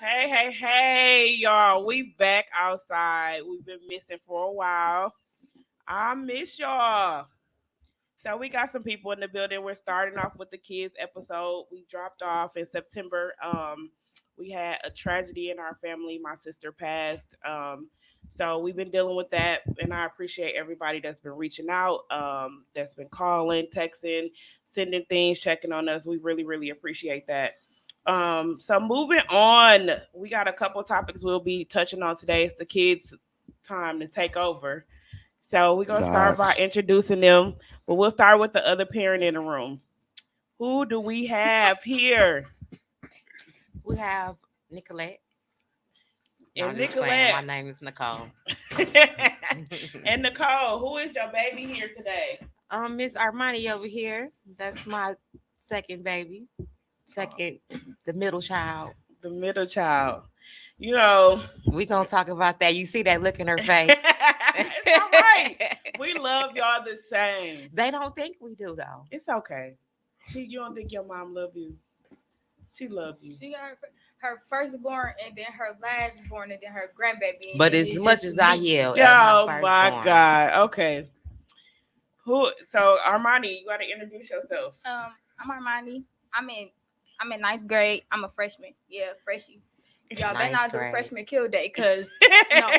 Hey, y'all. We back outside. We've been missing for a while. I miss y'all. So we got some people in the building. We're starting off with the kids episode. We dropped off in September. We had a tragedy in our family. My sister passed. So we've been dealing with that, and I appreciate everybody that's been reaching out, that's been calling, texting, sending things, checking on us. We really, really appreciate that. So moving on, we got a couple topics we'll be touching on today. It's the kids' time to take over. So we're gonna start by Facts. introducing them, but we'll start with the other parent in the room. Who do we have here? We have Nicolette. No, And I'm just playing. My Nicolette. name is Nicole. And Nicole, who is your baby here today? Miss Armani over here. That's my second baby. Second, the middle child. The middle child. You know, We gonna talk about that. You see that look in her face. it's all right. We love y'all the same. They don't think we do though. It's okay. You don't think your mom love you? She love you. She got her firstborn and then her lastborn and then her grandbaby. But and as it's much just as I me. yell, Oh at my firstborn, God. Okay. Who? So Armani, you gotta introduce yourself. I'm Armani. I'm in ninth grade. I'm a freshman. Yeah, freshie. Y'all better Ninth not do grade. freshman kill day because no,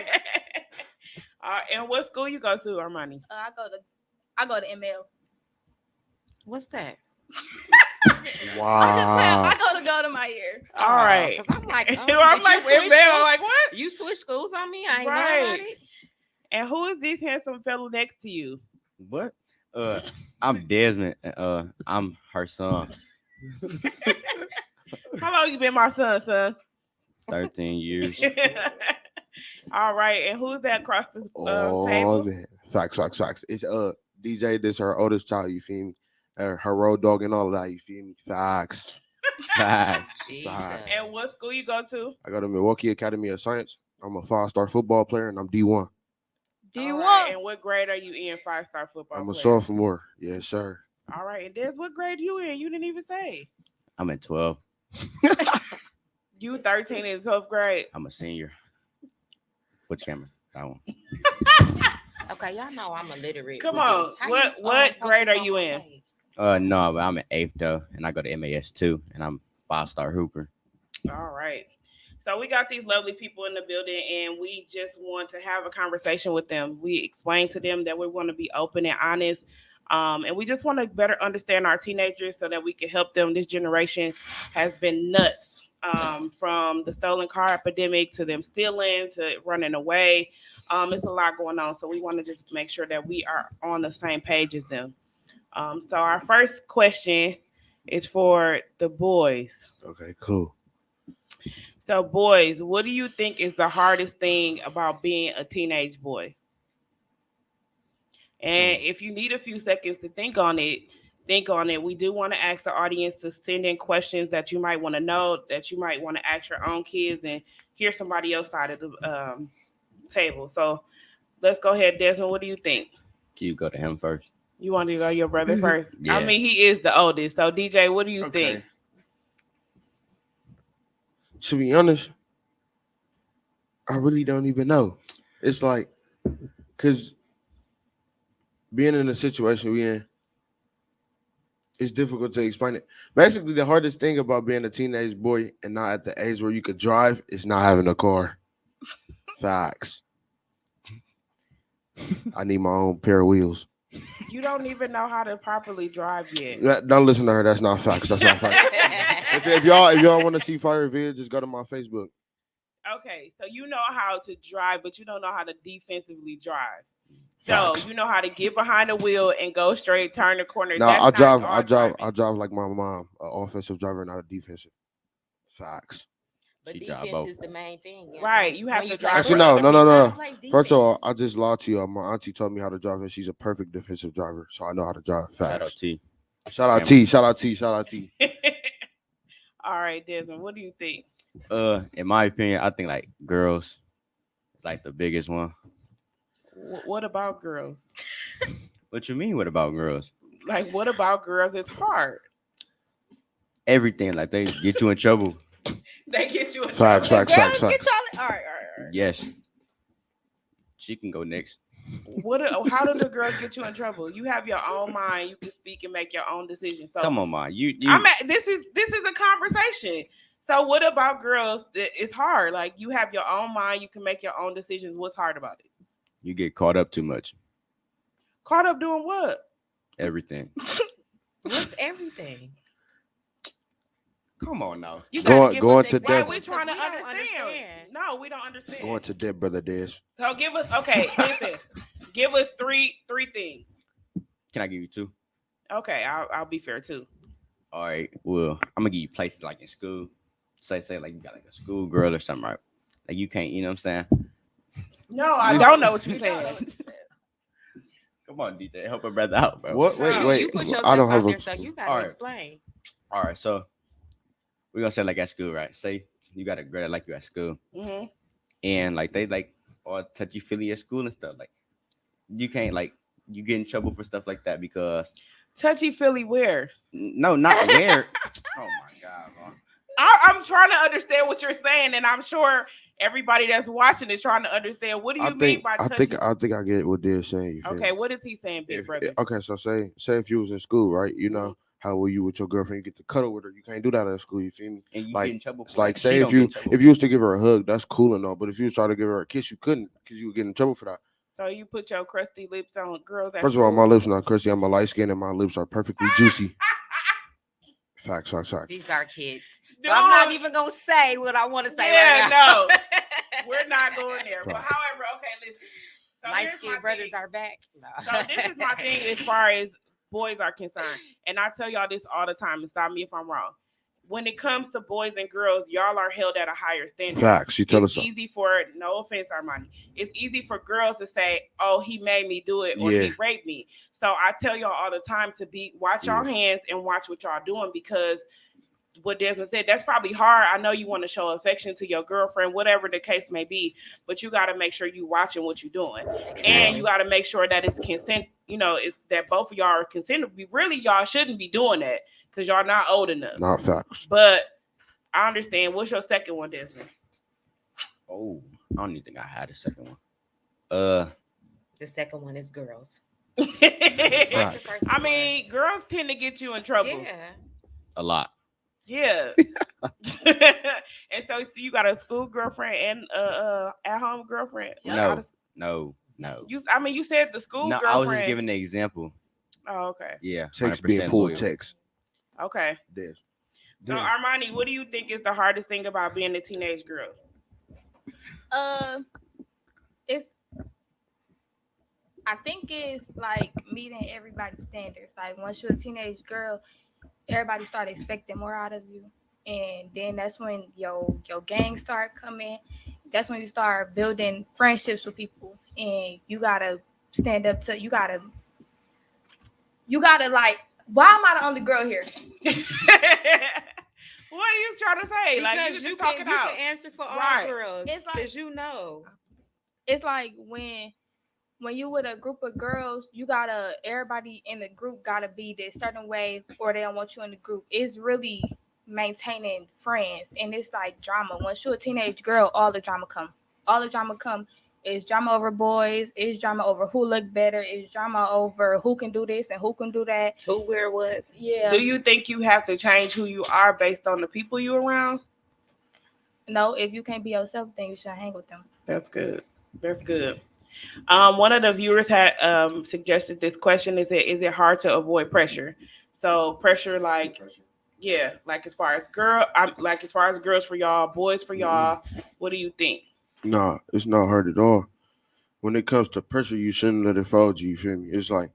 And what school you go to, Armani? I go to ML. What's that? I'm just playing. Wow. I go to my ear. All right. 'Cause I'm like, I'm but like, you switched ML, schools- like what? You switch schools on me. I ain't know Right. about it. And who is this handsome fellow next to you? What? I'm Desmond. I'm her son. How long you been my son? 13 years. All right. And who's that across the Oh table? man. Facts. It's DJ, this her oldest child, you feel me? Her road dog and all of that, you feel me? Facts. Jesus. And what school you go to? I go to Milwaukee Academy of Science. I'm a 5-star football player and I'm D1. D1. All right. And what grade are you in? 5-star football. I'm a player? sophomore. Yes, sir. All right. And Des, what grade you in? You didn't even say. I'm at 12. You 13 in 12th grade. I'm a senior. Which camera? That one. Okay, y'all know I'm illiterate. Come with on. this. How What post grade this are on you my in? page? No, but I'm at 8th though, and I go to MAS 2, and I'm 5-star hooper. All right. So we got these lovely people in the building, and we just want to have a conversation with them. We explain to them that we want to be open and honest, and we just want to better understand our teenagers so that we can help them. This generation has been nuts, from the stolen car epidemic to them stealing to running away. It's a lot going on, so we want to just make sure that we are on the same page as them. So our first question is for the boys. Okay, cool. So, boys, what do you think is the hardest thing about being a teenage boy? And if you need a few seconds to think on it, think on it. We do want to ask the audience to send in questions that you might want to know, that you might want to ask your own kids and hear somebody else's side of the table. So, let's go ahead, Desmond. What do you think? Can you go to him first? You want to go your brother first? Yeah. I mean, he is the oldest. So, DJ, what do you think? To be honest, I really don't even know. It's like, because being in the situation we in, it's difficult to explain it. Basically, the hardest thing about being a teenage boy and not at the age where you could drive is not having a car. Facts. I need my own pair of wheels. You don't even know how to properly drive yet. Don't listen to her. That's not facts. That's not facts. If y'all want to see fire videos, just go to my Facebook. Okay, so you know how to drive, but you don't know how to defensively drive. Facts. So you know how to get behind the wheel and go straight, turn the corner. No, That's I not drive hard driving. like my mom, an offensive driver, not a defensive. Facts. But She drive defense both. is the main thing. Right, you have When to play drive Actually, both. football, no. you gotta play First of all, defense. I just lied to you. My auntie taught me how to drive, and she's a perfect defensive driver, so I know how to drive. Shout out Facts. T. Shout out T. Shout out T. Shout out T. All right, Desmond, what do you think? In my opinion, I think like girls, like the biggest one. What about girls? What you mean? What about girls? Like, what about girls? It's hard. Everything, like they get you in trouble. They get you in Facts, trouble. facts, facts, Girls get facts. y'all. All right. Yes. She can go next. How do the girls get you in trouble? You have your own mind. You can speak and make your own decisions. So Come on, man. You this is a conversation. So what about girls? It's hard. Like you have your own mind. You can make your own decisions. What's hard about it? you get caught up too much. Caught up doing what? Everything. What's everything? Come on now. You Going- gotta give going us to Why depth. we examples, trying to 'cause we don't understand? No, we don't understand. Going to depth, brother Dez. So give us listen. Give us three things. Can I give you two? Okay, I'll be fair too. All right. Well, I'm gonna give you places like in school. Say like you got like a school girl or something, right? Like you can't, you know what I'm saying? No, I don't know what you're saying. Come on, DJ, help a brother out, bro. What? Wait, No, wait. You put yourself I don't out have there, a. so you gotta Alright. explain. All right, so we're gonna say like at school, right? Say you got a girl that like you at school, Mm-hmm. and like they like all touchy feely at school and stuff. Like you can't like you get in trouble for stuff like that because Touchy feely where? no, not where. Oh my god, bro. I'm trying to understand what you're saying, and I'm sure everybody that's watching is trying to understand. What do you mean by I touchy? think I get what Dez saying. You feel Okay, me? what is he saying, big brother? Okay, so say if you was in school, right? You know how were you with your girlfriend? You get to cuddle with her. You can't do that at school. You feel me? And you Like, get in trouble. It's For like it. say She if don't get in trouble you for used to give her a hug, that's cool and all. But if you was trying to give her a kiss, you couldn't because you would get in trouble for that. So you put your crusty lips on girls. At First of all, school? my lips not crusty. I'm a light skin and my lips are perfectly juicy. Facts, facts, facts. These are kids. So No, I'm not even gonna say what I want to say Yeah, right now. we're not going there. But Right. however, okay, listen. So Light here's my skinned brothers thing. are back. No. So this is my thing as far as boys are concerned, and I tell y'all this all the time. And stop me if I'm wrong. When it comes to boys and girls, y'all are held at a higher standard. Facts. You tell us It's so. easy for, no offense, Armani. It's easy for girls to say, "Oh, he made me do it," or Yeah. "He raped me." So I tell y'all all the time to watch y'all hands and watch what y'all doing, because what Desmond said, that's probably hard. I know you want to show affection to your girlfriend, whatever the case may be, but you got to make sure you watching what you're doing, and you got to make sure that it's consent. You know, that both of y'all are consented. Really, y'all shouldn't be doing that because y'all not old enough. Not facts. But I understand. What's your second one, Desmond? Oh, I don't even think I had a second one. The second one is girls. Facts. I mean, girls tend to get you in trouble. Yeah. A lot. Yeah. And so you got a school girlfriend and at home girlfriend. No. You said the school No, girlfriend. I was just giving an example. Oh, okay. Yeah. Text being 100% pulled loyal. text. Okay. Dez. So Armani, what do you think is the hardest thing about being a teenage girl? I think it's like meeting everybody's standards. Like once you're a teenage girl, everybody start expecting more out of you, and then that's when your gangs start coming. That's when you start building friendships with people, and you gotta stand up to. You gotta like. Why am I the only girl here? What are you trying to say? Like Because you just talking out. can answer for all Right. girls. It's like- because you know. It's like when you with a group of girls, everybody in the group gotta be this certain way, or they don't want you in the group. It's really maintaining friends, and it's like drama. Once you're a teenage girl, all the drama come. It's drama over boys. It's drama over who look better. It's drama over who can do this and who can do that. Who wear what? Yeah. Do you think you have to change who you are based on the people you around? No, if you can't be yourself, then you should hang with them. That's good. That's good. One of the viewers had suggested this question: is it hard to avoid pressure? So pressure, like like as far as girls for y'all, boys for y'all. What do you think? Nah, it's not hard at all. When it comes to pressure, you shouldn't let it fold you. You feel me? It's like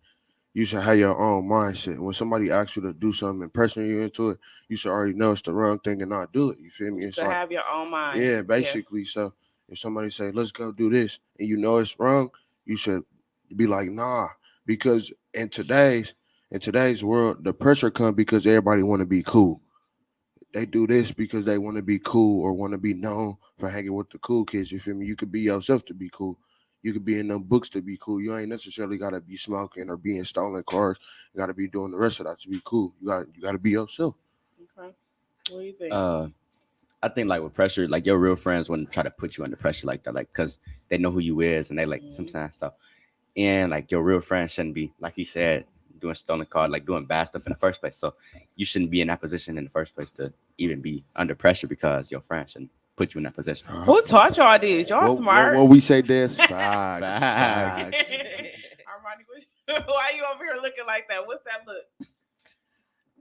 you should have your own mindset. When somebody asks you to do something and pressing you into it, you should already know it's the wrong thing and not do it. You feel me? It's To like, have your own mind. yeah, basically. So if somebody say, let's go do this, and you know it's wrong, you should be like, nah. Because in today's world, the pressure comes because everybody want to be cool. They do this because they want to be cool or want to be known for hanging with the cool kids. You feel me? You could be yourself to be cool. You could be in them books to be cool. You ain't necessarily gotta be smoking or being stolen cars. You gotta be doing the rest of that to be cool. You gotta be yourself. Okay. What do you think? I think like with pressure, like your real friends wouldn't try to put you under pressure like that, like because they know who you is and they like sometimes stuff. And like your real friends shouldn't be, like he said, doing stolen card, like doing bad stuff in the first place. So you shouldn't be in that position in the first place to even be under pressure because your friends shouldn't put you in that position. Who taught y'all this? Y'all smart. What we say this facts. Facts. Armani, why you over here looking like that? What's that look?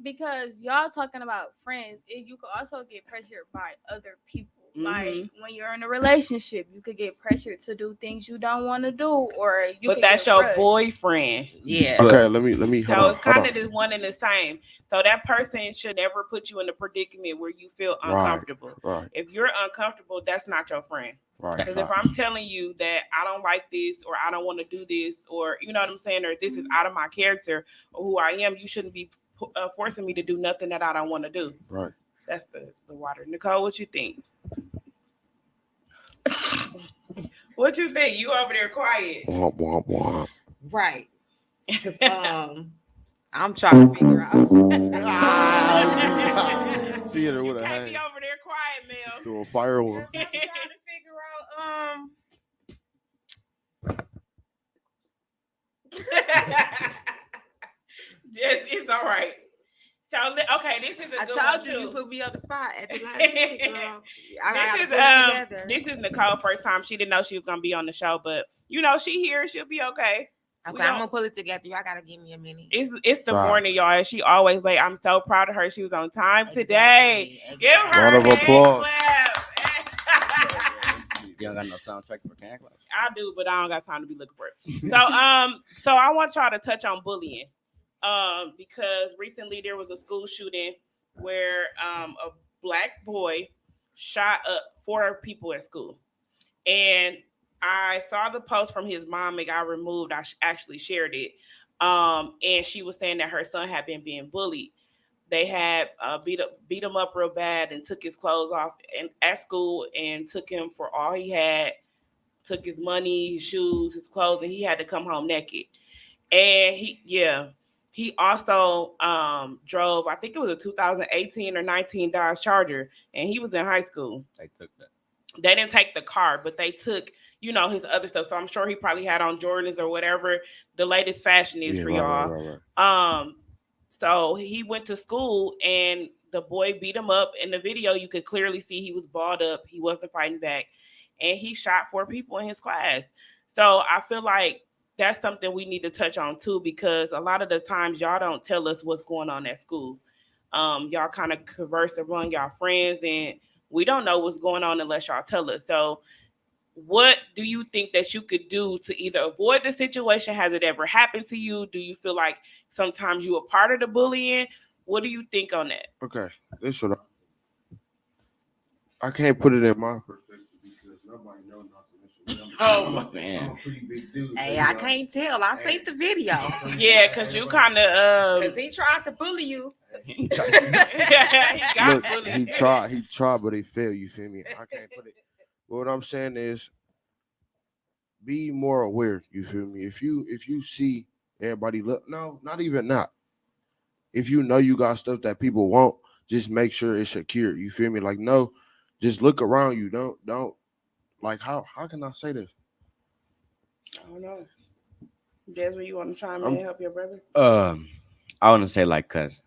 Because y'all talking about friends, you could also get pressured by other people. Like when you're in a relationship, you could get pressured to do things you don't want to do, or you. But that's your boyfriend. Yeah. Okay, let me. So it's kind of this one and the same. So that person should never put you in a predicament where you feel uncomfortable. Right. If you're uncomfortable, that's not your friend. Right. Because if I'm telling you that I don't like this, or I don't want to do this, or you know what I'm saying, or this is out of my character or who I am, you shouldn't be forcing me to do nothing that I don't want to do. Right. That's the water. Nicole, what you think? What you think? You over there quiet. Womp, womp, womp. Right. I'm trying to figure out. See it with You a can't be hand. over there quiet, Mel. Do a fire one. I'm trying to figure out. Yes, it's all right. So okay, this is a I good told one you too. you put me on the spot at the last minute, girl. This is Nicole's first time. She didn't know she was gonna be on the show, but you know she here. She'll be okay. Okay, I'm gonna pull it together. Y'all gotta give me a minute. It's the morning, y'all. She always late. I'm so proud of her. She was on time today. Give her round of applause. You don't got no soundtrack for Can Clash? I do, but I don't got time to be looking for it. So I want y'all to touch on bullying. Because recently there was a school shooting where a black boy shot up 4 people at school. And I saw the post from his mom. It got removed. I actually shared it. And she was saying that her son had been being bullied. They had beat him up real bad and took his clothes off at school and took him for all he had, took his money, his shoes, his clothes, and he had to come home naked. And he also drove, I think it was a 2018 or 19 Dodge Charger, and he was in high school. They took that. They didn't take the car, but they took, his other stuff. So I'm sure he probably had on Jordans or whatever the latest fashion is for y'all. Right. So he went to school, and the boy beat him up. In the video, you could clearly see he was balled up. He wasn't fighting back, and he shot 4 people in his class. So I feel like that's something we need to touch on too, because a lot of the times y'all don't tell us what's going on at school. Y'all kind of converse among y'all friends, and we don't know what's going on unless y'all tell us. So what do you think that you could do to either avoid the situation? Has it ever happened to you? Do you feel like sometimes you are part of the bullying? What do you think on that? Okay, this one I can't put it in my perspective because nobody knows nothing. Oh, man. Pretty big dude. Hey, I can't tell. I seen the video. Yeah, because you kind of Because he tried to bully you. he got Look, bullied. he tried, but he failed. You feel me? I can't put it. What I'm saying is, be more aware. You feel me? If you see everybody look, no, not even not. If you know you got stuff that people want, just make sure it's secure. You feel me? Like, no, just look around you. Don't like how can I say this? I don't know. Desmond, you want to chime in and help your brother? I want to say like, cause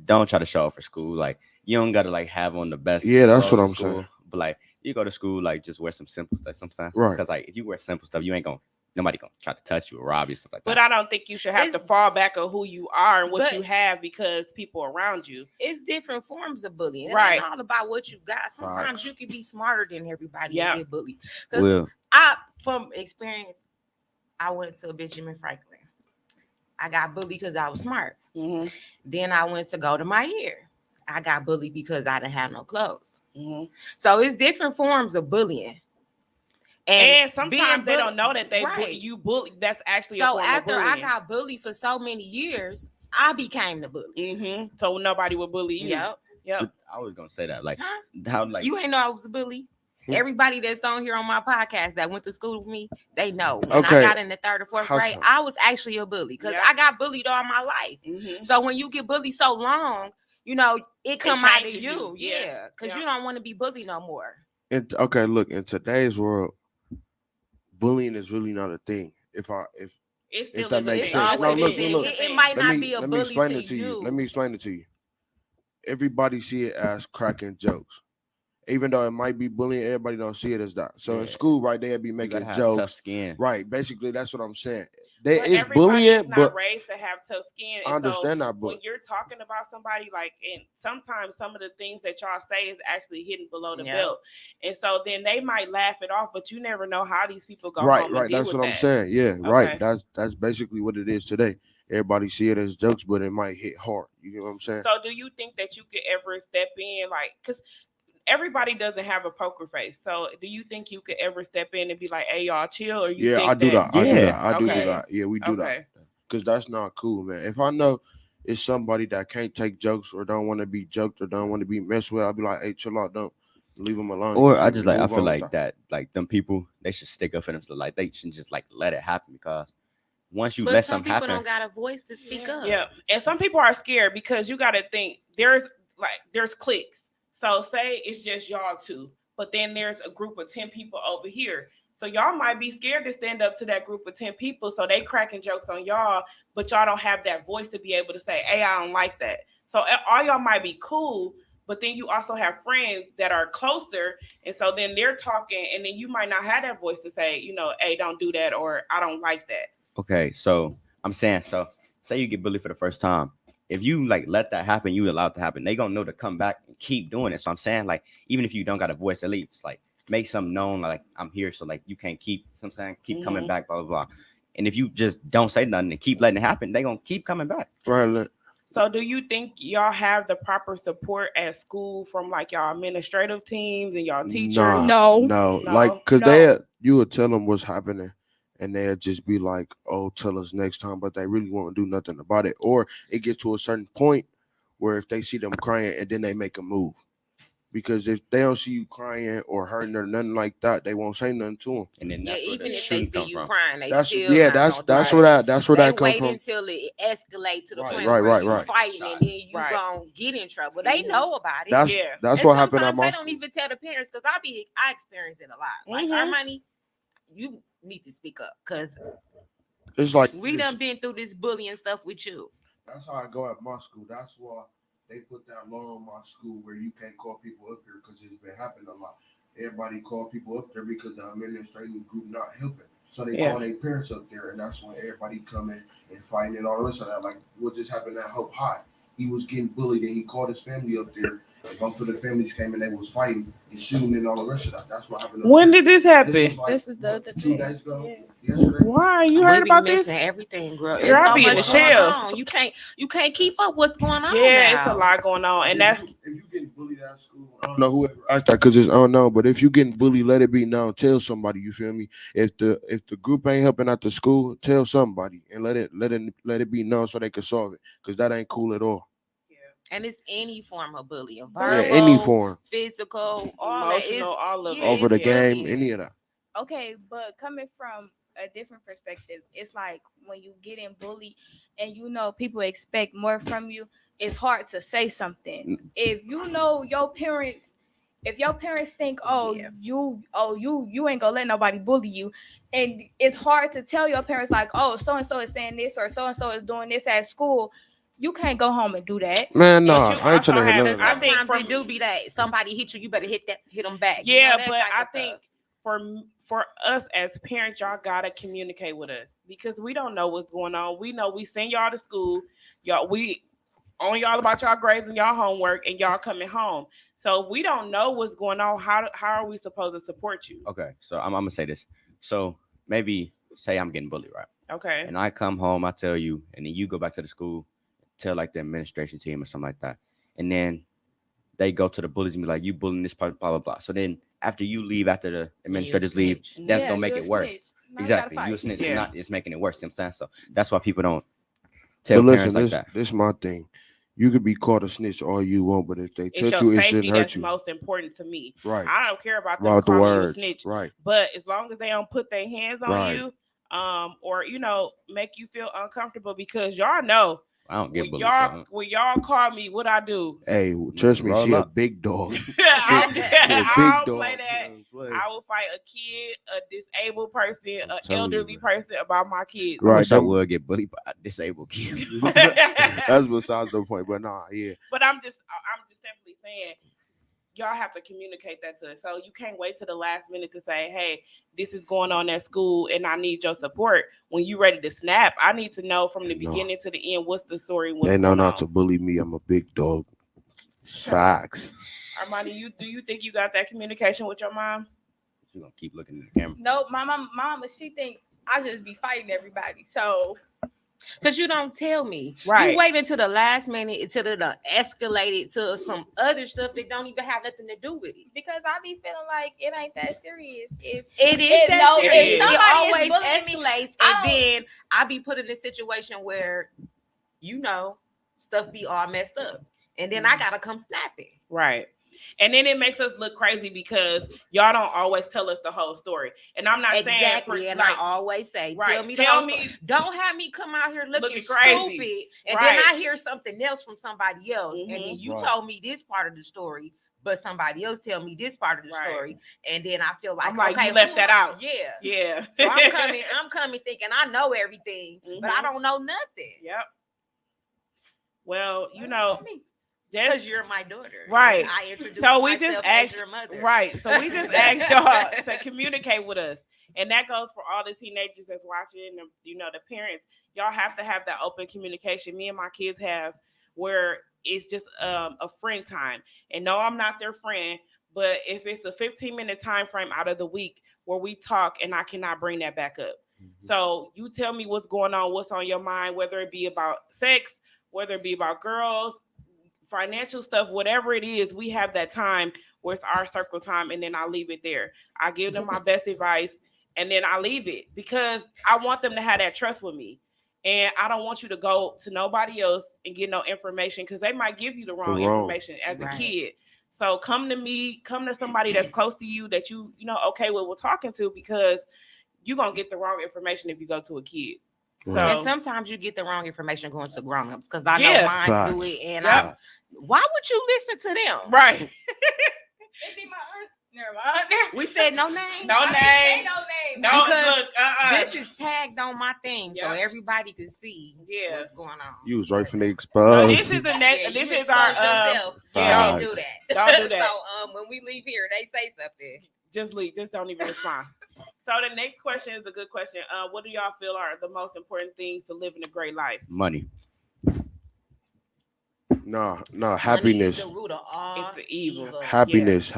don't try to show up for school. Like, you don't gotta like have on the best. Yeah, that's what I'm saying. But like, you go to school, like just wear some simple stuff sometimes. Right. Because like, if you wear simple stuff, nobody gonna try to touch you or rob you, stuff like that. But I don't think you should have to fall back on who you are and what you have because people around you. It's different forms of bullying. Right. It's not all about what you got. Sometimes you can be smarter than everybody and get bullied. Well, from experience, I went to Benjamin Franklin. I got bullied because I was smart. Mm-hmm. Then I went to go to my hair. I got bullied because I didn't have no clothes. Mm-hmm. So it's different forms of bullying. And sometimes they don't know that you bully. That's actually so after I got bullied for so many years, I became the bully. Mm-hmm. So nobody would bully you. Yep. So I was gonna say that, like, how like you ain't know I was a bully. Everybody that's on here on my podcast that went to school with me, they know. When I got in the 3rd or 4th grade, I was actually a bully because I got bullied all my life. Mm-hmm. So when you get bullied so long, it come out of changes you. you. Yeah. Yeah, because Yeah. you don't want to be bullied no more. And okay, look, in today's world, bullying is really not a thing. It still that is a makes It's thing. sense. No, always look, been. look, look. It might not be a Let me bully explain to it to you. you. Let me explain it to you. Everybody see it as cracking jokes. Even though it might be bullying, everybody don't see it as that. So in Yeah. school, right, they'd be You gotta making have tough jokes. skin. Right. Basically, that's what I'm saying. There But is everybody is bullying, not but raised to have tough skin. I And so understand that. when But you're talking about somebody, like, and sometimes some of the things that y'all say is actually hidden below the Yeah. belt. And so then they might laugh it off, but you never know how these people go right, home and right. deal That's with what I'm that. saying. Yeah, right. Okay. That's basically what it is today. Everybody see it as jokes, but it might hit hard. You get what I'm saying? So do you think that you could ever step in, like, because everybody doesn't have a poker face. So do you think you could ever step in and be like, hey, y'all chill? Or you Yeah, I think do that, that. I do Yes. that. I do Okay. that. Yeah, we do that. Okay. Because that's not cool, man. If I know it's somebody that can't take jokes or don't want to be joked or don't want to be messed with, I'll be like, hey, chill out, don't leave them alone. You Or I feel just me? like I Move feel on with like that like them people they should stick up for themselves. Like they shouldn't just like let it happen because once you But let some something people happen, don't got a voice to speak Yeah. up. Yeah. And some people are scared because you got to think there's cliques. So say it's just y'all two, but then there's a group of 10 people over here. So y'all might be scared to stand up to that group of 10 people. So they cracking jokes on y'all, but y'all don't have that voice to be able to say, hey, I don't like that. So all y'all might be cool, but then you also have friends that are closer. And so then they're talking, and then you might not have that voice to say, hey, don't do that, or I don't like that. okay, so I'm saying so say you get bullied for the first time. If you like let that happen, you allow it to happen, they gonna know to come back and keep doing it. So I'm saying like even if you don't got a voice, at least like make something known like I'm here. So like you can't keep I'm saying keep coming Mhm. back, blah blah blah. And if you just don't say nothing and keep letting it happen, they gonna keep coming back. Right. So do you think y'all have the proper support at school from like y'all administrative teams and y'all teachers? Nah, No. no. No. Like, cause No. you would tell them what's happening, and they'd just be like, "Oh, tell us next time," but they really won't do nothing about it. Or it gets to a certain point where if they see them crying, and then they make a move. Because if they don't see you crying or hurting or nothing like that, they won't say nothing to them. And then Yeah, that's where even the if they shooting see come you from. crying, they That's still yeah. not That's gonna that's do where it. that's where They that come wait from. until it escalates to the Right, point right, where right, you right. fighting, and then you Right. gonna get in trouble. They Mhm. know about it. That's Yeah. that's And what happened at sometimes my they school. don't even tell the parents because I experience it a lot. Like Mhm. Armani, you need to speak up because It's like we this. done been through this bullying stuff with you. That's how I go at my school. That's why they put that law on my school where you can't call people up here because it's been happening a lot. Everybody call people up there because the administrative group not helping. So they Yeah. call their parents up there, and that's when everybody come in and fighting and all the rest of that. Like what just happened at Hope High. He was getting bullied, and he called his family up there. And both of the families came and they was fighting and shooting and all the rest of that. That's what happened. When did this This happen? was like This is the what, other 2 thing. days ago, Yeah. yesterday. Why you We heard be about this? missing everything, girl. Girl, It's I so be in much the going shell. on. You can't keep up what's going on. Yeah, now. it's a lot going on, and that's If you getting bullied at school, I don't know whoever asked that because it's unknown. But if you getting bullied, let it be known. Tell somebody. You feel me? If the group ain't helping at the school, tell somebody and let it be known so they can solve it. Because that ain't cool at all. And it's any form of bullying, Yeah, verbal, any form physical, all emotional, that. all of Yeah, it. over the it's game, bullying. any of that. Okay, but coming from a different perspective, it's like when you get in bullied and people expect more from you, it's hard to say something. If your parents think, Yeah. you ain't gonna let nobody bully you, and it's hard to tell your parents like, oh, so and so is saying this or so and so is doing this at school. You can't go home and do that. Man, But nah, you I ain't trying to also hear have- none of I that. think Sometimes from- it do be that somebody hit you, you better hit them back. Yeah, that but type I of think stuff. for us as parents, y'all gotta communicate with us because we don't know what's going on. We know we send y'all to school, we on y'all about y'all grades and y'all homework, and y'all coming home. So if we don't know what's going on, how are we supposed to support you? Okay, so I'm gonna say this. So maybe say I'm getting bullied, right? Okay. And I come home, I tell you, and then you go back to the school, tell like the administration team or something like that, and then they go to the bullies and be like, "You bullying this part, blah blah blah." So then after you leave, after the administrators leave, snitch. that's Yeah, gonna make you it a worse. snitch. Now you gotta Exactly, you a fight. snitch. Yeah. It's making it worse. You know what I'm saying? So that's why people don't tell But listen, parents like that. this my thing. You could be called a snitch all you want, but if they It's touch your you, it safety shouldn't hurt that's you. most important to me. Right. I don't care about them About the calling you a words. snitch, Right. but as long as they don't put their hands on Right. you, or make you feel uncomfortable, because y'all know I don't get when bullied. y'all call me, what I do? Hey, trust me, Roll she a up. big dog. I She a don't big play dog. that. Play. I will fight a kid, a disabled person, I'm an telling you, elderly man. person about my kids. I Right, wish I them- would get bullied by a disabled kid. That's besides the point. But nah, yeah. But I'm just simply saying, y'all have to communicate that to us. So you can't wait to the last minute to say, hey, this is going on at school and I need your support. When you ready to snap, I need to know from the No. beginning to the end what's the story. What's They know going not on. to bully me. I'm a big dog. Facts. Armani, do you think you got that communication with your mom? You gonna keep looking at the camera? No, my mama, she think I just be fighting everybody. So Because you don't tell me. Right. You wait until the last minute until it escalated to some other stuff that don't even have nothing to do with it. because I be feeling like it ain't that serious. If It is If that no- serious. if It somebody is always bullying me, escalates, I and don't- then I be put in a situation where, stuff be all messed up, and then I gotta come snapping. Right. And then it makes us look crazy because y'all don't always tell us the whole story. And I'm not Exactly, saying and like, I always say, right, tell me the tell whole me, story. Don't have me come out here looking Looking crazy. stupid, and Right. then I hear something else from somebody else, and then Mhm. you Right. told me this part of the story, but somebody else tell me this part of the Right. story, and then I feel like, I'm like, okay, you left that out. Yeah. yeah. So I'm coming thinking I know everything, but I Mhm. don't know nothing. Yep. Well, Because just you're my daughter. Right. And I introduced So we myself just as asked, your mother. right. So we just asked y'all to communicate with us. And that goes for all the teenagers that's watching, the parents. Y'all have to have that open communication. Me and my kids have where it's just a friend time. And no, I'm not their friend, but if it's a 15-minute time frame out of the week where we talk and I cannot bring that back up. So you tell me what's going on, what's on your mind, whether it be about sex, whether it be about girls, financial stuff, whatever it is, we have that time where it's our circle time, and then I leave it there. I give them my best advice, and then I leave it because I want them to have that trust with me. And I don't want you to go to nobody else and get no information because they might give you the wrong information as a Right. kid. So come to me, come to somebody that's close to you that okay with we're talking to, because you're going to get the wrong information if you go to a kid. So And sometimes you get the wrong information going to grown-ups because I Yeah. know mine do Facts. it, and Yep. why would you listen to them? right. it be my aunt. Never mind. We said no name. No I didn't say name. no name. No, Because look, This is tagged on my thing, so Yep. everybody can see Yeah. what's going on. You was right from the So expose. this is the next. Yeah, this you is our. expose yourself. yeah, Don't do Facts. that. Don't do that. So when we leave here, they say something. just leave. Just don't even respond. So the next question is a good question. What do y'all feel are the most important things to living a great life? Money. No, Money is happiness. the root of all It's the evil. Happiness.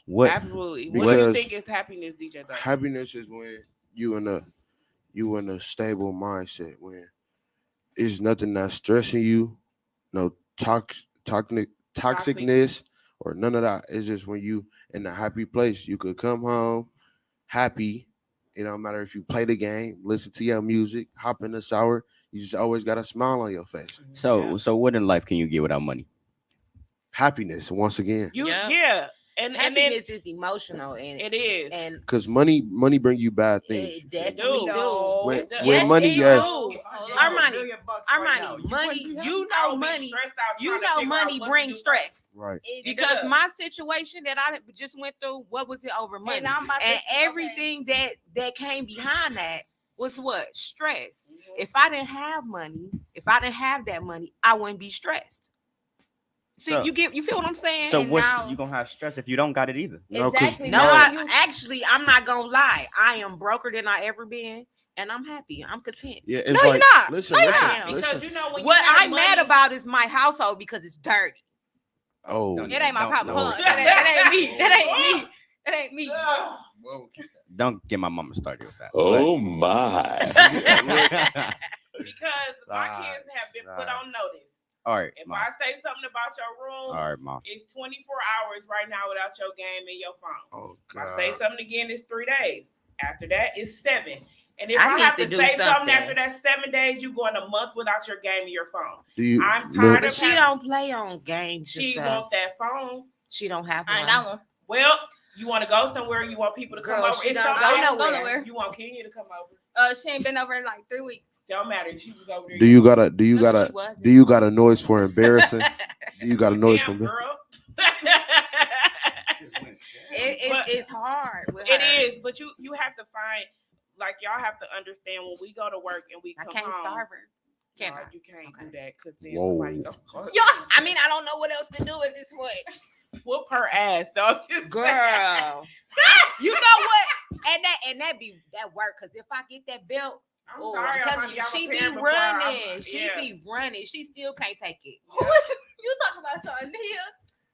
What? Absolutely. What do you Because- think is happiness, DJ? Though? Happiness is when you in a stable mindset, when it's nothing that's stressing you, no toxicness or none of that. It's just when you in a happy place, you could come home happy. It don't matter if you play the game, listen to your music, hop in the shower. You just always got a smile on your face. So what in life can you get without money? Happiness, once again, Yeah. And then Happiness is emotional, and it is. and because money bring you bad things. it definitely do. No, When- it does. when money, it yes. do. Armani, Armani, money. You I know, would be money. stressed out You trying to know, figure out money what to brings do stress. Right. Because does. my situation that I just went through, what was it over money? And I'm about to And okay. everything that came behind that was what? Stress. Mhm. If I didn't have money, if I didn't have that money, I wouldn't be stressed. See, So- you feel what I'm saying? So And what's now- you gonna have stress if you don't got it either? No, 'cause- Exactly. no, Now you- I'm not gonna lie. I am broker than I ever been, and I'm happy. I'm content. Yeah, it's No, you're like not. listen, No, you're listen, not. Because listen. when What you have I'm mad money- about is my household because it's dirty. Oh, Don't It ain't my Don't- problem. Hold on. no. That ain't me. That ain't me. That ain't me. Ugh. whoa. Don't get my mama started with that. Oh my. Because my kids have been put on notice. All right, If Mom. I say something about your room, All right, Mom. it's 24 hours right now without your game and your phone. Oh If I say God. something again, it's 3 days. After that, it's 7. And if I I, need have to to do say something something. after that 7 days, you going a month without your game and your phone. Do you? I'm tired But of she don't play on games. She and stuff. want that phone. She don't have I ain't one. got one. Well, you want to go somewhere? You want people to come Girl, over? she It's don't somebody- go nowhere. nowhere. You want Kenya to come over? She ain't been over in like 3 weeks. Don't matter. She was over there. Do you got She wasn't. do you got a noise for embarrassing? Do you got a noise Damn, for girl. It's hard. With It her. is, but you have to find, like, y'all have to understand when we go to work and we I come can't home. starve her. Can No, I? you can't Okay. do that because then Whoa. somebody go I mean, I don't know what else to do at this point. whoop her ass, dog. Just Girl. You know what? And that work, because if I get that belt, I'm oh, sorry, I'm telling you, I'm she a be parent before I'm- running. She yeah. be running. She still can't take it. Who was you talking about, Shawnee?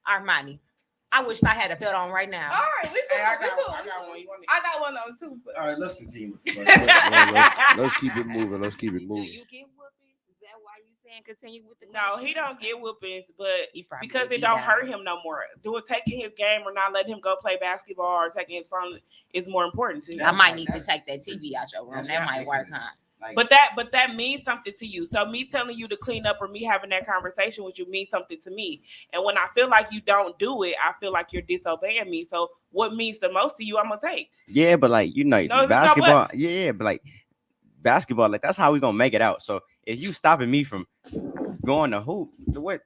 Armani. I wish I had a belt on right now. All right, we cool. Hey, I we got cool. one. I got one. You want it? I got one on too. But All right, let's continue. let's keep it moving. Let's keep it Do moving. you get whoopings? Is that why you saying continue with the No, question? he don't get whoopings, but He probably because get it don't beat hurt down. him no more. Taking his game or not letting him go play basketball or taking his phone is more important to him. I might need to take that TV out your room. That's That might work, ridiculous. huh? Like, But that means something to you. So me telling you to clean up or me having that conversation with you means something to me. And when I feel like you don't do it, I feel like you're disobeying me. So what means the most to you, I'm gonna take. yeah, but like No, it's not basketball. what? Yeah, but like basketball, like that's how we gonna make it out. So if you stopping me from going to hoop, what?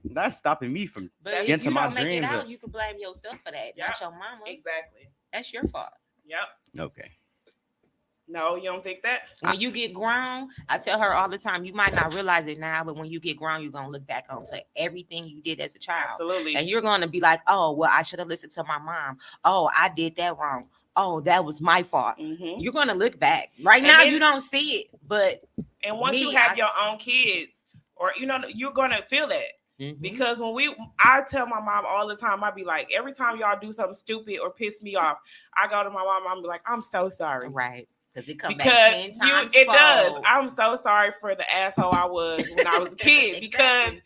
That's stopping me from But if getting to you my don't make it dreams. out, you can blame yourself for that, Yeah. not your mama. Exactly. That's your fault. Yep. Okay. No, you don't think that? When you get grown, I tell her all the time, you might not realize it now, but when you get grown, you're gonna look back onto everything you did as a child. Absolutely. And you're gonna be like, oh, well, I should have listened to my mom. Oh, I did that wrong. Oh, that was my fault. Mm-hmm. You're gonna look back. Right And now, then- you don't see it, but And once you Me, have I- your own kids, or you're gonna feel that. Mhm. Because I tell my mom all the time, I be like, every time y'all do something stupid or piss me off, I go to my mom, I'm like, I'm so sorry. right, because it comes Because back 10 times. it does. fold. I'm so sorry for the asshole I was when I was a kid Exactly. because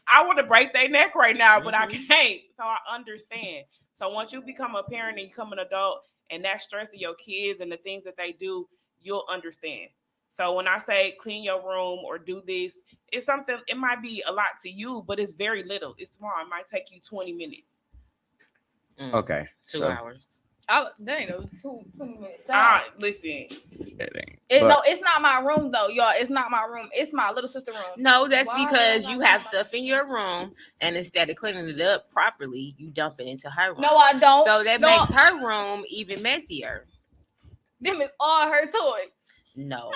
I want to break their neck right now, but I Mhm. can't. So I understand. So once you become a parent and you become an adult and that stress of your kids and the things that they do, you'll understand. So when I say clean your room or do this, it's something, it might be a lot to you, but it's very little. It's small. It might take you 20 minutes. Okay. 2 so hours. that ain't no 20 minutes. Listen, it ain't. No, it's not my room though, y'all. It's not my room. It's my little sister room. No, that's Why because am I you not have cleaning my stuff in your room, and instead of cleaning it up properly, you dump it into her room. No, I don't. So that No. makes her room even messier. Them is all her toys. No,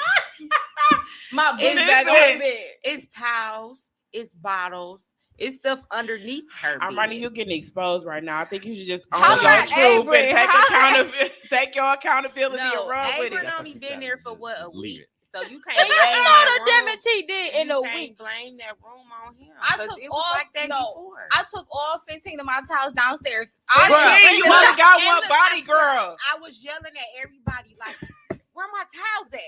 My book It's bag on this. the bed. it's towels, it's bottles, it's stuff underneath her. I'm bed. you're getting exposed right now. I think you should just own How your about truth Avery? and take How- accountability. Take your accountability No, and run with Abram it. only been there for what, a Just leave week, it. so you can't And you blame know that the room. damage he did in You a can't week. blame that room on him. I 'cause took it was all- like that no, before. I took all 15 of my towels downstairs. Bruh, I you didn't only bring got And one look, body, I swear, girl. I was yelling at everybody like, "Where my towels at,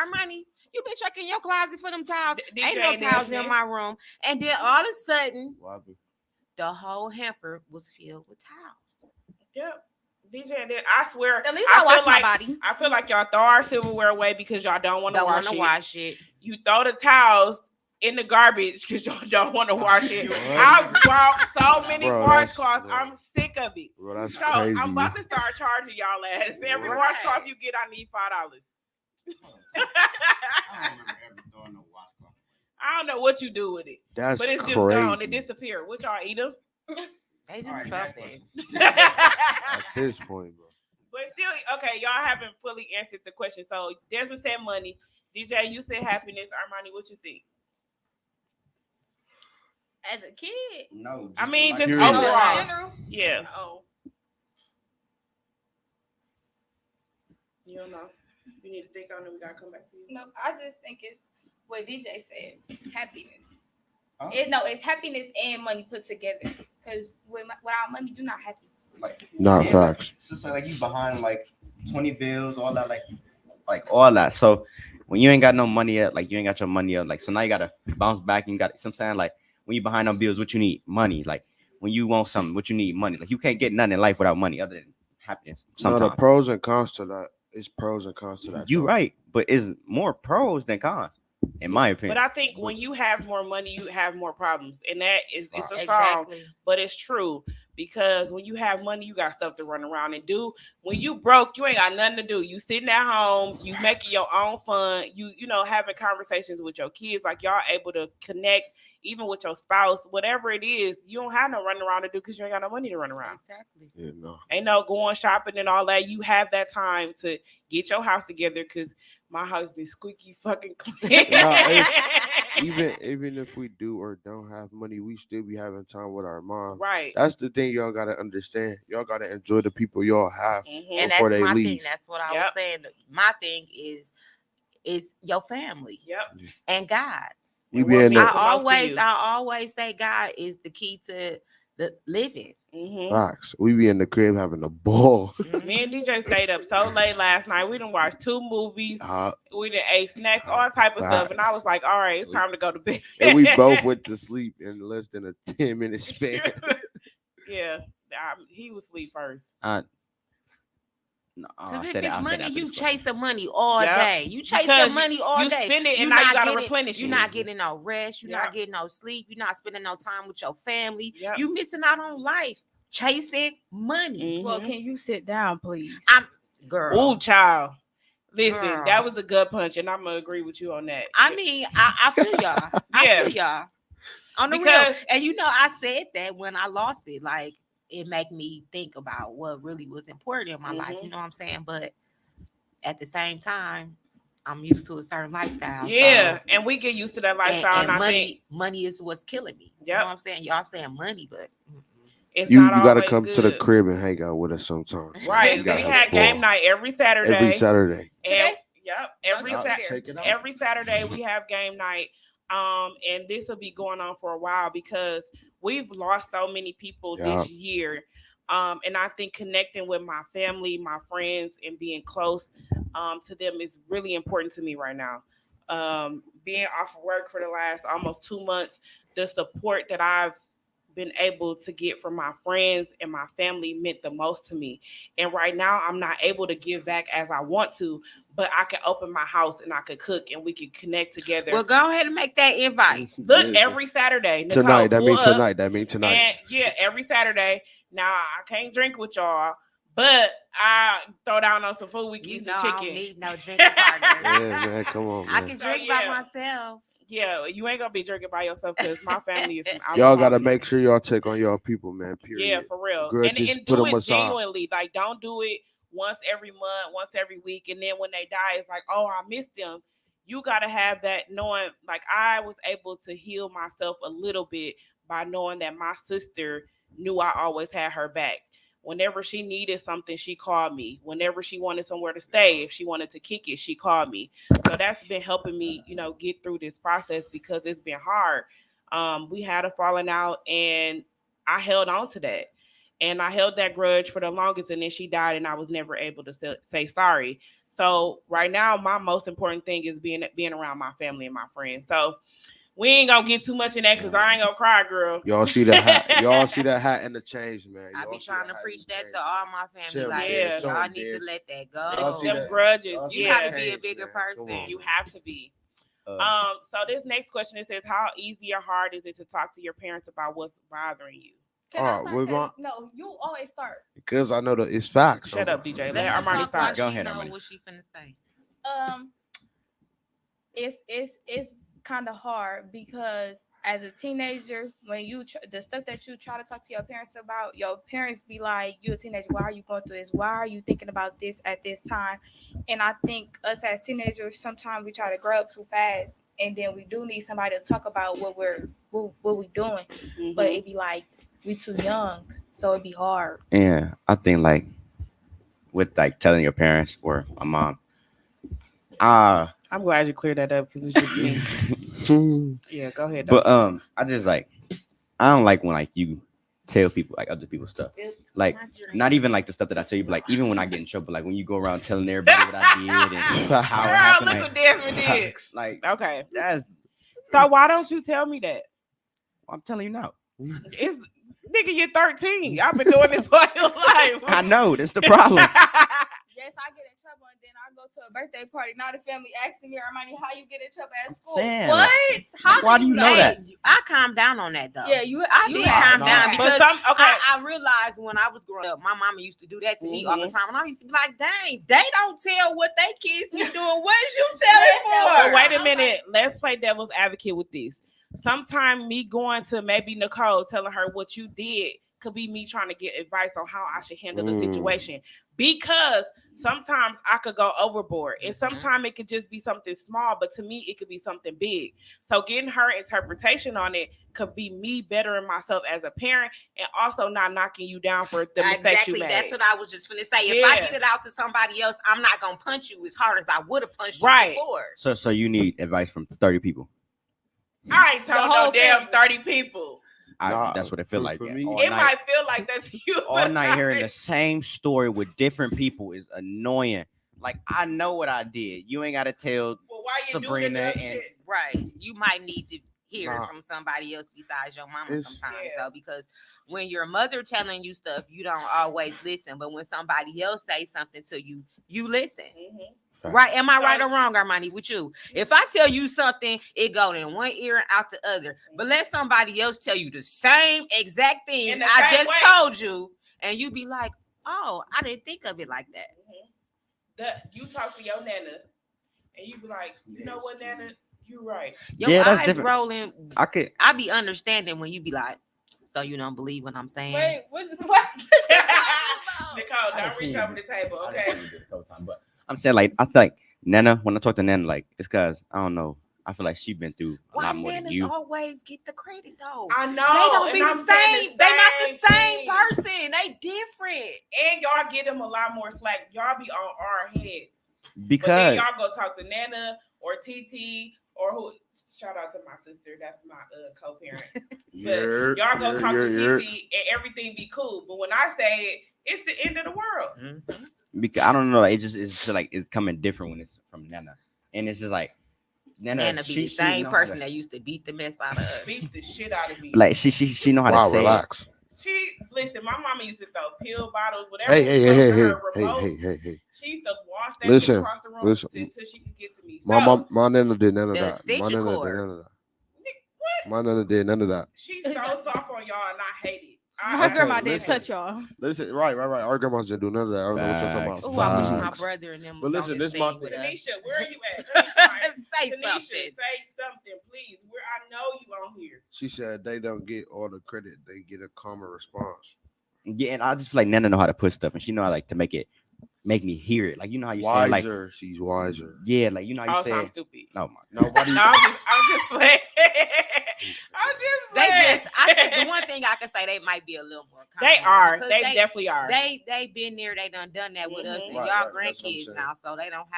Armani? You been checking your closet for them towels? Ain't no DJ towels in Nancy. my room." And then all of a sudden, Wobby. the whole hamper was filled with towels. Yep. DJ did. I swear. At least I I feel washed like my body. I feel like y'all throw our silverware away because y'all don't want to Don't want wash to it. wash it. You throw the towels in the garbage because y'all don't want to wash it. What? I bought so many Bro, washcloths. bro. I'm sick of it. Bro, that's So crazy. I'm about to start charging y'all ass. Every Right. washcloth you get, I need $5. I don't remember ever throwing no washcloth. I don't know what you do with it, That's but it's just crazy. gone. It disappeared. What y'all eat them? They do All right, next something. At this point, bro. But still, okay, y'all haven't fully answered the question. So Desmond said money. DJ, you said happiness. Armani, what you think? As a kid. No. I mean, like- just Period. Oh, overall. in general. Yeah, Oh. you don't know. You need to think on it. We gotta come back to you. No, I just think it's what DJ said. Happiness. Huh? It's happiness and money put together. Because without money, you're not happy. Like, Not yeah, facts. So like you behind like 20 bills, all that, like all that. So when you ain't got no money yet, like you ain't got your money up, like so now you gotta bounce back and you got some saying like when you behind on bills, what you need? Money. Like when you want something, what you need? Money. Like you can't get nothing in life without money other than happiness. No, the Sometimes. pros and cons to that. It's pros and cons to that. You though. right, but it's more pros than cons, in my opinion. But I think when you have more money, you have more problems, and that is it's a song, Exactly. but it's true. because when you have money, you got stuff to run around and do. When you broke, you ain't got nothing to do. You sitting at home, you making your own fun, you know, having conversations with your kids, like y'all able to connect even with your spouse, whatever it is. You don't have no running around to do because you ain't got no money to run around. Exactly. Yeah, no. Ain't no going shopping and all that. You have that time to get your house together because my house be squeaky fucking clean. Nah, even if we do or don't have money, we still be having time with our mom. Right. That's the thing y'all gotta understand. Y'all gotta enjoy the people y'all have Mhm. And before that's they my leave. thing. That's what I was Yep. saying. My thing is your family Yep. and God. We And be what in means the the most to you. I always say God is the key to the living. Mhm. facts. We be in the crib having a ball. Me and DJ stayed up so late last night. We done watched 2 movies. Uh, We done ate snacks, all type of stuff. And I was like, all right, it's Sleep. time to go to bed. and we both went to sleep in less than a 10-minute span. Yeah. He was asleep first. No, Because I if said it. it's I said money, after you this question. chasing money all Yep. day. You chasing Because money all you day. spend it and You now you not gotta getting- replenish You're it. not getting no rest. You're Yep. not getting no sleep. You're not spending no time with your family. Yep. You missing out on life chasing money. Well, Mhm. can you sit down, please? Girl. Ooh, child. Listen, Girl. that was a gut punch, and I'm gonna agree with you on that. I mean, I feel y'all. I Yeah. feel y'all. On the Because- real. And you know, I said that when I lost it, like it made me think about what really was important in my life. Mhm. You know what I'm saying? But at the same time, I'm used to a certain lifestyle. Yeah, So, and we get used to that lifestyle, and, I think money is what's killing me. You Yep. know what I'm saying? Y'all saying money, but it's You not gotta always come good. to the crib and hang out with us sometime. Right. You We gotta have had a game ball. night every Saturday. Every Saturday. And, Today? yep. Don't Every you Sat- forget. Check it out. every Saturday we have game night. And this will be going on for a while because we've lost so many people this year. And I think connecting with my family, my friends, and being close to them is really important to me right now. Being off of work for the last almost 2 months, the support that I've been able to get from my friends and my family meant the most to me. And right now I'm not able to give back as I want to, but I can open my house and I could cook and we could connect together. well, go ahead and make that invite. Look, every Saturday. Nicole, Tonight. That pull means up. tonight. That means tonight. And yeah, every Saturday. Now I can't drink with y'all, but I throw down on some food. We can You eat know, some I chicken. don't need no drinking partner. Yeah, man. Come on, I man. can So, drink yeah. by myself. Yeah, you ain't gonna be drinking by yourself because my family is. Y'all gotta make sure y'all check on y'all people, man. Period. Yeah, for real. Grudges, And put do 'em it aside. genuinely. Like, don't do it once every month, once every week, and then when they die, it's like, oh, I missed them. You gotta have that knowing. Like, I was able to heal myself a little bit by knowing that my sister knew I always had her back. Whenever she needed something, she called me. Whenever she wanted somewhere to stay, if she wanted to kick it, she called me. So that's been helping me, get through this process because it's been hard. We had a falling out, and I held on to that. And I held that grudge for the longest, and then she died, and I was never able to say sorry. So right now, my most important thing is being around my family and my friends. So we ain't gonna get too much in that because I ain't gonna cry, girl. Y'all see that hat? Y'all see that hat and the change, man. I Y'all be see trying to hat preach and the that change, to man. all my family. Show 'em Like, this, show y'all 'em need this. to let that Y'all go. see Them that? grudges, Y'all see You yeah. gotta be a change, bigger man. Come person. on. You have to be. Uh, So this next question, it says, how easy or hard is it to talk to your parents about what's bothering you? Can I Alright, start? with 'Cause- No, you always start. Because I know that it's facts. Shut up, DJ. Let Let her Armani talk while start. Go she ahead, know Armani. what she finna say. It's kind of hard because as a teenager, when the stuff that you try to talk to your parents about, your parents be like, "You a teenager? Why are you going through this? Why are you thinking about this at this time?" And I think us as teenagers, sometimes we try to grow up too fast, and then we do need somebody to talk about what we doing. But it be like we too young, so it be hard. yeah, I think like with like telling your parents or my mom. I'm glad you cleared that up because it's just me. Yeah, go ahead. But I just like I don't like when like you tell people like other people's stuff. Like My drink. not even like the stuff that I tell you, but like even when I get in trouble, like when you go around telling everybody what I did and how it Girl, happened. look Like, what Desmond did. like Okay. that's So why don't you tell me that? I'm telling you now. It's nigga, you're 13. I've been doing this all your life. I know that's the problem. Yes, I get in trouble, and then I go to a birthday party. Now the family asking me, Armani, how you get in trouble at school? saying, What? How why do you know that? I calmed down on that though. Yeah, you. I you did have calm to. down Right. because But I realized when I was growing up, my mama used to do that to me all the time, and I used to be like, "Dang, they don't tell what they kids be doing. What is you telling But for?" wait a minute. Let's play devil's advocate with this. Sometimes me going to maybe Nicole telling her what you did could be me trying to get advice on how I should handle the situation. Because sometimes I could go overboard, and sometimes it could just be something small, but to me it could be something big. So getting her interpretation on it could be me bettering myself as a parent, and also not knocking you down for the mistakes you made. That's what I was just finna say. If I get it out to somebody else, I'm not gonna punch you as hard as I would have punched you before. So you need advice from 30 people. I ain't told no damn 30 people. That's what it feel like. For me, it might feel like that's you. All night hearing the same story with different people is annoying. Like, I know what I did. You ain't gotta tell why you Sabrina and shit? Right. You might need to hear it from somebody else besides your mama sometimes though, because when your mother telling you stuff, you don't always listen. But when somebody else say something to you, you listen. Right? Am I right or wrong, Armani? With you, if I tell you something, it go in one ear and out the other. But let somebody else tell you the same exact thing I just told you, and you be like, "Oh, I didn't think of it like that." You talk to your nana, and you be like, "You know what, Nana? You right." Your eyes different. Rolling. I be understanding when you be like, "So you don't believe what I'm saying?" Wait, what? Nicole, don't reach over the table, okay? But I'm saying, like, I feel like Nana, when I talk to Nana, like, it's because I don't know. I feel like she's been through a lot more than you. Always get the credit though. I know. They don't be the same. They not the same person. They different. And y'all get them a lot more slack. Y'all be on our heads. Because but then y'all go talk to Nana or TT or who. Shout out to my sister. That's my co-parent. But y'all go talk to TT and everything be cool. But when I say it, it's the end of the world. Because I don't know, it's just like it's coming different when it's from Nana, and it's just like Nana be the same person that used to beat the mess out of us. Beat the shit out of me. Like she know how to say relax. It. She listen. My mama used to throw pill bottles, whatever. Hey. She used to wash that shit across the room until she could get to me. My nana did none of that. My nana did none of that. What? My nana did none of that. She's so soft on y'all, and I hate it. My grandma didn't touch y'all. Listen, right. Our grandmas didn't do none of that. I don't know what you're talking about. Oh, I wish my brother and them. But listen, this my thing. Tanisha, where are you at? Say Tanisha, something. Say something, please. Where I know you on here. She said they don't get all the credit; they get a common response. Yeah, and I just feel like Nana know how to put stuff, and she know how like to make me hear it. Like you know how you say like she's wiser. Yeah, like you know how you say. I'm stupid. No, nobody. No, I'm just playing. I think the one thing I can say, they might be a little more. They are. They definitely are. They been there. They done that with us, and y'all grandkids now, so they don't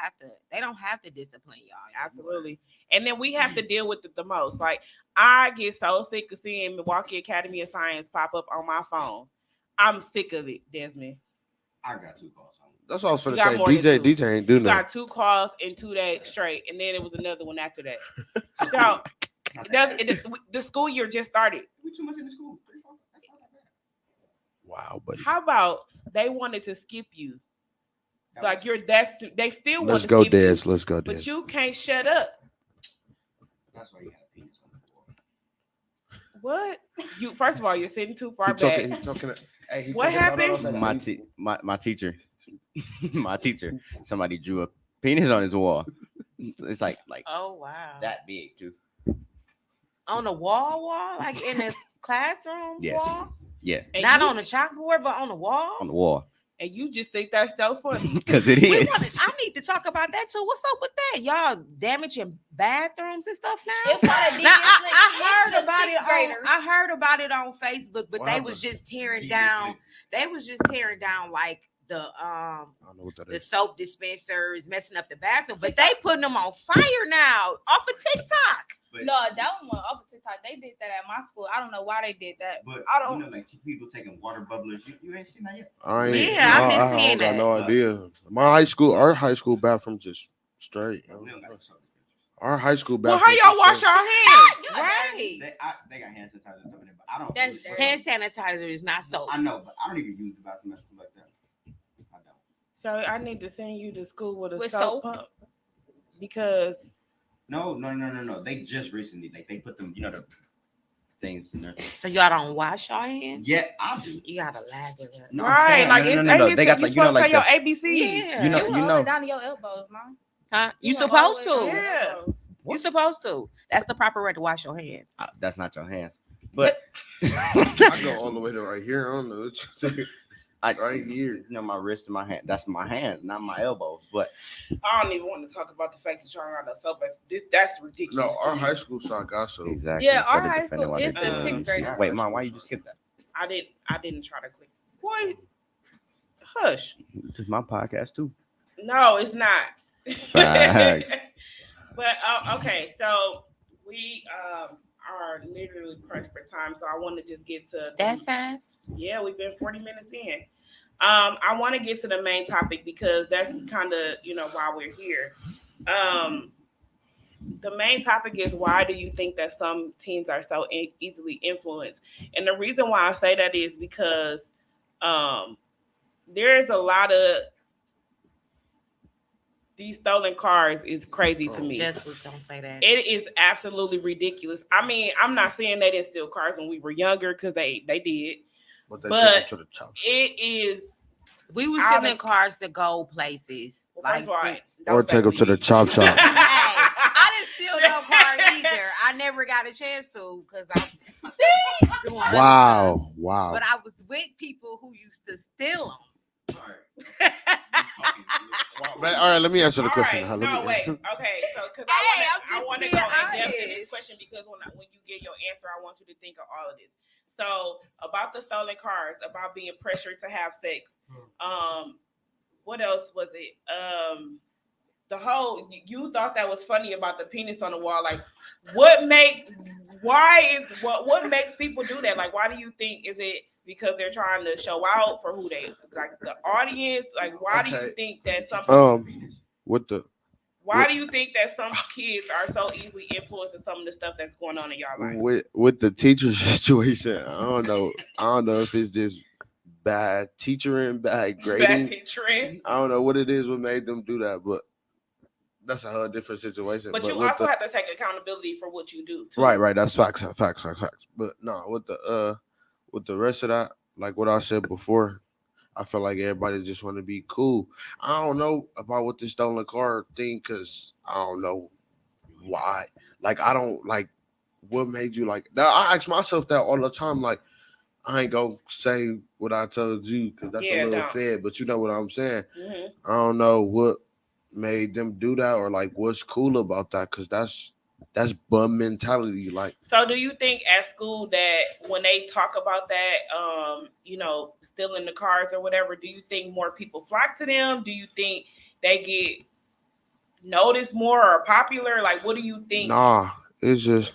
have to discipline y'all. Absolutely. And then we have to deal with it the most. Like I get so sick of seeing Milwaukee Academy of Science pop up on my phone. I'm sick of it, Desmond. I got 2 calls. That's all I was going to say. DJ ain't do nothing. Got 2 calls in 2 days straight, and then it was another one after that. So the school year just started. We too much in the school. That's not that bad. Wow, buddy. How about they wanted to skip you? Like they still want to skip you. Let's go, Des. But you can't shut up. That's why you had a penis on the floor. What? You first of all, you're sitting too far back. He's talking. Hey, what happened? My teacher. My teacher. Somebody drew a penis on his wall. It's like oh wow, that big too. On the wall, like in his classroom wall. Yeah. And not on the chalkboard, but on the wall. On the wall. And you just think that's so funny because it is. I need to talk about that too. What's up with that? Y'all damaging bathrooms and stuff now. It's now I heard about it. I heard about it on Facebook, but they was just tearing down. They was just tearing down like the soap dispensers, messing up the bathroom. But they putting them on fire now off of TikTok. But no, that one off of TikTok. They did that at my school. I don't know why they did that. But I don't. You know, like people taking water bubblers. You ain't seen that yet. I've been seeing that. I got no idea. Our high school bathroom just straight. Our high school bathroom. Well, how y'all wash your hands? Right. They got hand sanitizer stuff in it, but I don't. Hand sanitizer is not soap. I know, but I don't even use the bathroom at school like that. I don't. So I need to send you to school with a With soap soap? pump because No. They just recently, like, they put them, the things in there. So y'all don't wash your hands? Yeah, I do. You gotta lather it. No, I'm right, saying, like no. They got, you like, supposed to say like your the, ABCs. Yeah. you know, You you hold know. it down to your elbows, mom. Huh? You went all supposed the way down to. your Yeah. elbows. You supposed to. That's the proper way to wash your hands. That's not your hands, but I go all the way to right here. I don't know. Right here. my wrist and my hand. That's my hands, not my elbows. But I don't even want to talk about the fact that y'all got no soap. That's ridiculous. No, our high school side got soap. exactly. Yeah, instead our of high defending school why is they the do sixth it. graders. Wait, Mom, why you just skip that? I didn't try to click. Boy, hush. This is my podcast too. No, it's not. Facts. But okay, so we are literally pressed for time, so I want to just get to That fast? Yeah, we've been 40 minutes in. I want to get to the main topic because that's kind of why we're here. The main topic is, why do you think that some teens are so easily influenced? And the reason why I say that is because there's a lot of these stolen cars is crazy to me. Jess was gonna say that. It is absolutely ridiculous. I mean, I'm not saying they didn't steal cars when we were younger, because they did. But they But took it to the chop shop. it is. We was Out stealing of- cars to go places. Well, first of all, Or take them to the chop shop. Hey, I didn't steal no car either. I never got a chance to because I'm doing other stuff. Wow. But I was with people who used to steal them. Man, all right, let me answer the All question. right, no, wait. Okay, so because Hey, I I'm want to just go in being depth in this honest. question, because when you get your answer, I want you to think of all of this. So about the stolen cars, about being pressured to have sex. What else was it? The whole, you thought that was funny about the penis on the wall. Like, what makes people do that? Like, why do you think, is it because they're trying to show out for who they, like, the audience? Like, why do you think that some why do you think that some kids are so easily influenced with some of the stuff that's going on in y'all life? With the teacher situation, I don't know if it's just bad teaching, bad grading. Bad teaching. I don't know what it is what made them do that, but that's a whole different situation. But you also have to take accountability for what you do too. Right. That's facts. But no, with the rest of that, like what I said before, I feel like everybody just want to be cool. I don't know about what this stolen car thing, because I don't know why. Like, I don't like what made you like that. I ask myself that all the time. Like, I ain't gonna say what I told you because that's a little fed, but you know what I'm saying. Mm-hmm. I don't know what made them do that, or like what's cool about that, because that's bum mentality. Like, so do you think at school that when they talk about that, stealing the cars or whatever, do you think more people flock to them? Do you think they get noticed more or popular? Like, what do you think? Nah, it's just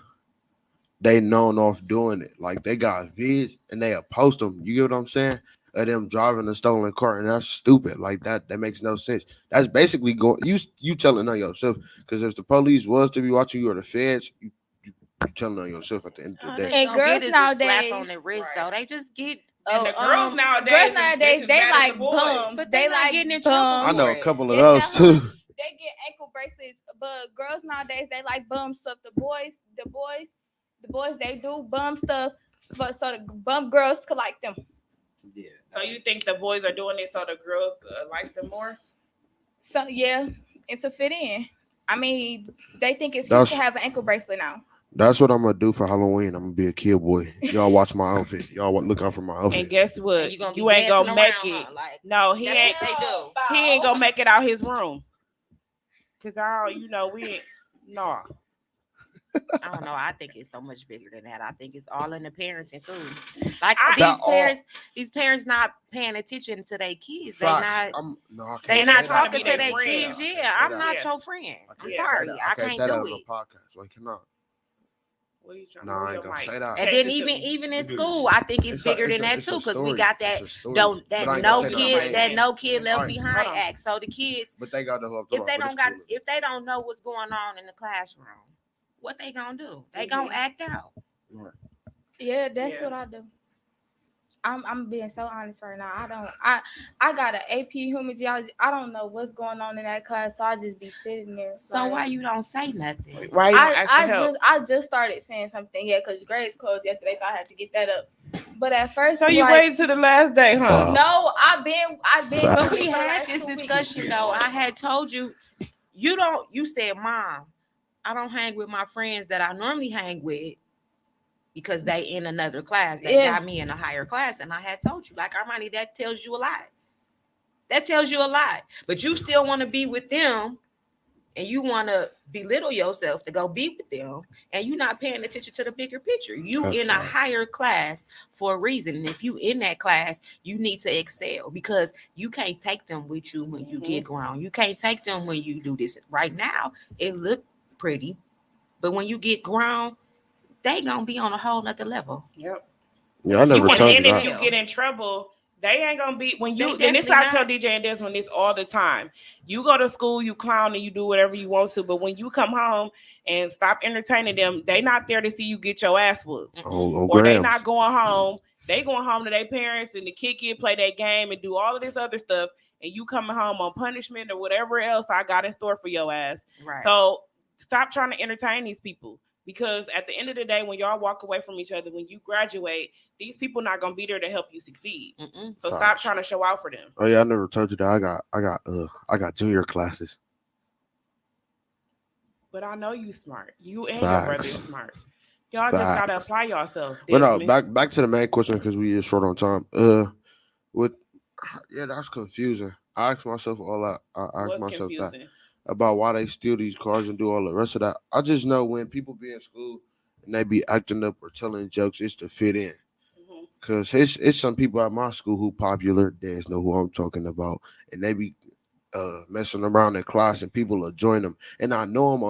they known off doing it. Like, they got vids and they post them. You get what I'm saying? Of them driving a stolen car, and that's stupid. Like, that makes no sense. That's basically going you telling on yourself, because if the police was to be watching you or the feds, you telling on yourself at the end of the day. And girls nowadays, slap on the wrist though. They just get and the girls nowadays, they like boys. bums. But they like like getting in bums. I know a for it. couple of those too. They get ankle bracelets, but girls nowadays, they like bum stuff. The boys, they do bum stuff so the bum girls could like them. Yeah. So you think the boys are doing it so the girls like them more? So yeah, and to fit in. I mean, they think it's cute to have an ankle bracelet now. That's what I'm gonna do for Halloween. I'm gonna be a kid boy. Y'all watch my outfit. Y'all look out for my outfit. And guess what? And You ain't gonna make around, it. huh? Like, No, he that's ain't. what they do. He ain't gonna make it out his room. Cause we ain't. No. I don't know. I think it's so much bigger than that. I think it's all in the parenting too. Like, these parents not paying attention to their kids. They not talking to their kids. Yeah, I'm not your friend. I'm sorry, I can't do it. Podcast. Like, no. What are you trying No, I ain't gonna say that. And then even in school, I think it's bigger than that too, because we got that no kid left behind act. So the kids, but they got to if they don't know what's going on in the classroom, what they gonna do? They gonna act out. Yeah, that's what I do. I'm being so honest right now. I got an AP human geology. I don't know what's going on in that class, so I just be sitting there. So like, why you don't say nothing? Why you don't ask for help? I just started saying something, yeah, because grades closed yesterday, so I had to get that up. But at first, So you waited to the last day, huh? No, I've been But Facts. we for the had last this 2 weeks. discussion though. I had told you, you don't. You said, "Mom, I don't hang with my friends that I normally hang with because they in another class. They got me in a higher class." And I had told you, like, Armani, that tells you a lot. That tells you a lot. But you still want to be with them, and you want to belittle yourself to go be with them, and you're not paying attention to the bigger picture. You That's in a right. higher class for a reason, and if you in that class, you need to excel because you can't take them with you when you get grown. You can't take them when you do this. Right now, it look pretty, but when you get grown, they gonna be on a whole nother level. Yep. Yeah, I never wanna told And you then that. if you get in trouble, they ain't gonna be when you. They Then this definitely I tell not. DJ and Desmond this all the time. You go to school, you clown, and you do whatever you want to. But when you come home and stop entertaining them, they not there to see you get your ass whooped, On or they grams. not going home. They going home to their parents and to kick it, play their game, and do all of this other stuff. And you coming home on punishment or whatever else I got in store for your ass. Right. So stop trying to entertain these people. Because at the end of the day, when y'all walk away from each other, when you graduate, these people not gonna be there to help you succeed. So stop Facts. trying to show out for them. Oh yeah, I never told you that. I got junior classes. But I know you smart. You and your brother is Facts. smart. Y'all just gotta Facts. apply yourself. But no, Desmond. back to the main question because we is short on time. With yeah, that's confusing. I ask myself all that. I ask What's myself that confusing? about why they steal these cars and do all the rest of that. I just know when people be in school and they be acting up or telling jokes, it's to fit in. Mhm. Cause it's some people at my school who popular. There's know who I'm talking about, and they be messing around in class, and people will join them. And I know them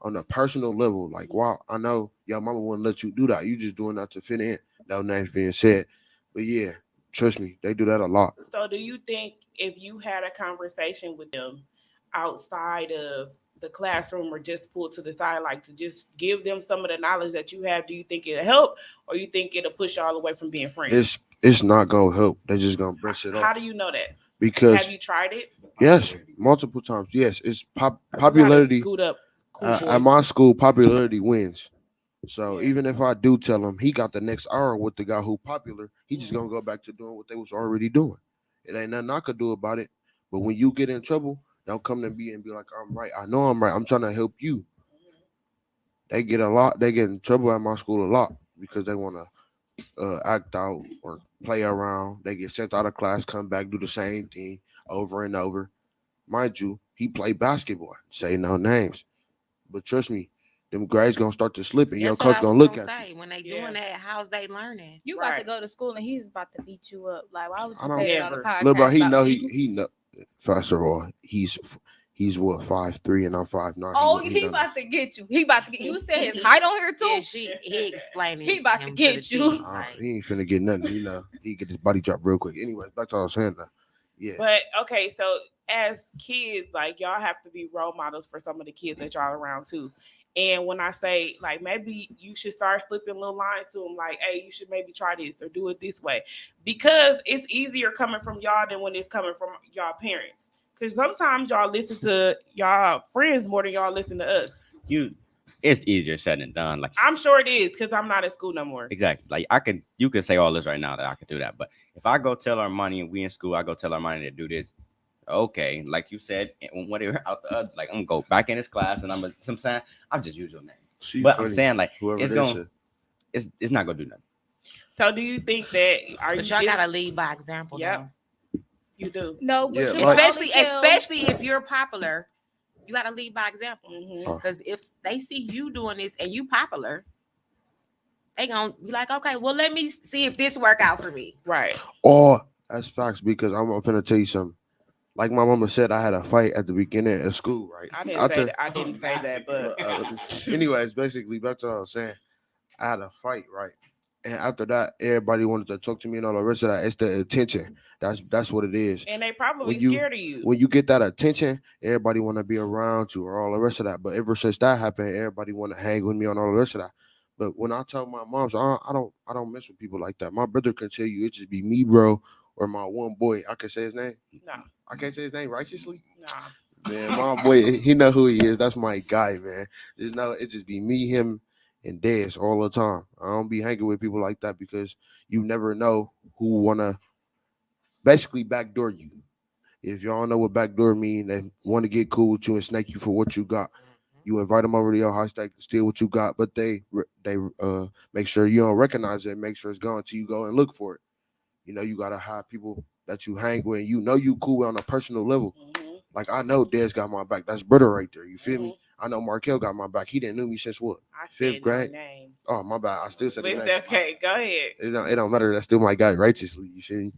on a personal level. Like, wow, I know your mama wouldn't let you do that. You just doing that to fit in. No names being said, but yeah, trust me, they do that a lot. So do you think if you had a conversation with them outside of the classroom or just pulled to the side, like to just give them some of the knowledge that you have, do you think it'll help or you think it'll push y'all away from being friends? It's not gonna help. They just gonna brush it How off do you know that? because Have you tried it? yes, multiple times. Yes, it's You gotta popularity. scoot up, cool At boy. my school, popularity wins. So Yeah. even if I do tell him he got the next hour with the guy who popular, he just gonna go back to doing what they was already doing. It ain't nothing I could do about it. But when you get in trouble, don't come to me and be like, I'm right. I know I'm right. I'm trying to help you. They get in trouble at my school a lot because they wanna act out or play around. They get sent out of class, come back, do the same thing over and over. Mind you, he played basketball. Say no names. But trust me, them grades gonna start to slip, and your That's what coach I gonna was look gonna at you. say. When they Yeah. doing that, how's they learning? You about to Right. go to school and he's about to beat you up. Like, why would I you don't- say that on the Never. podcast? Look, bro, he about know me? he know. First of all, he's what 5'3" and I'm 5'9". Oh, He he done- about to get you. He about to get you. Said his height on here too. Yeah, he explaining. He about to him get the you. team, like, he ain't finna get nothing. You know, he get his body dropped real quick. Anyways, back to what I was saying now. Yeah, But okay, so as kids, like y'all have to be role models for some of the kids that y'all around too. And when I say like maybe you should start slipping little lines to them, like, hey, you should maybe try this or do it this way, because it's easier coming from y'all than when it's coming from y'all parents. Because sometimes y'all listen to y'all friends more than y'all listen to us. You, it's easier said than done. Like I'm sure it is because I'm not at school no more. exactly. Like you could say all this right now that I could do that, but if I go tell Armani and we in school, I go tell Armani to do this. Okay, like you said, and whatever out the other, like I'm gonna go back in his class and I'm just use your name. she But I'm funny. saying like Whoever it's this gonna is. it's not gonna do nothing. So do you think that are but you? y'all gotta lead by example. Yep. Though. You do. No, but Yeah, you like- can only Especially tell- if you're popular, you gotta lead by example. Mhm. Because if they see you doing this and you popular, they gonna be like, okay, well, let me see if this work out for me. Right. Oh, that's facts because I'm finna tell you something. Like my mama said, I had a fight at the beginning of school, right? I didn't say that. I didn't say that, but Anyways, basically, back to what I was saying. I had a fight, right? And after that, everybody wanted to talk to me and all the rest of that. It's the attention. That's what it is. and they probably When you- scared of you. When you get that attention, everybody want to be around you or all the rest of that. But ever since that happened, everybody want to hang with me on all the rest of that. But when I tell my moms, I don't mess with people like that. My brother can tell you it just be me, bro, or my one boy. I can say his name. No. I can't say his name righteously. No. Man, my boy, he know who he is. That's my guy, man. Just know it just be me, him, and Dez all the time. I don't be hanging with people like that because you never know who wanna basically backdoor you. If y'all know what backdoor mean, they want to get cool with you and snake you for what you got. You invite them over to your house, they steal what you got, but they make sure you don't recognize it, make sure it's gone till you go and look for it. You know, you gotta have people that you hang with, and you know you cool on a personal level. Mm-hmm. Like I know Dez got my back. That's brother right there. You feel Mm-hmm. me? I know Markel got my back. He didn't know me since what? I Fifth said grade. no name. Oh my bad. I still said But his it's name. okay. Go ahead. It don't matter. That's still my guy righteously. You feel me?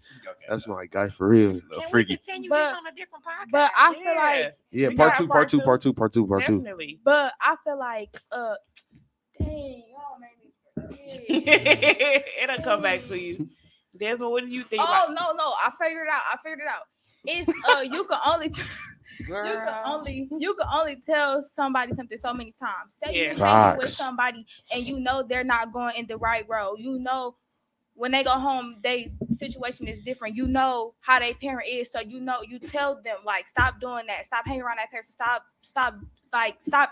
That's my guy for real. Can we Freaky. continue But- this on a different podcast? But I Yeah. feel like, Yeah, We part got two, part part two, two. part two, part two, part two. Definitely. but I feel like, dang, y'all made me forget. It'll come back to you. Desmond, what do you think? Oh no, I figured it out. It's you can only Girl. you can only tell somebody something so many times. Say Yeah. you hanging with Facts. somebody and you know they're not going in the right road. You know when they go home, they situation is different. You know how they parent is, so you know you tell them like stop doing that, stop hanging around that person, stop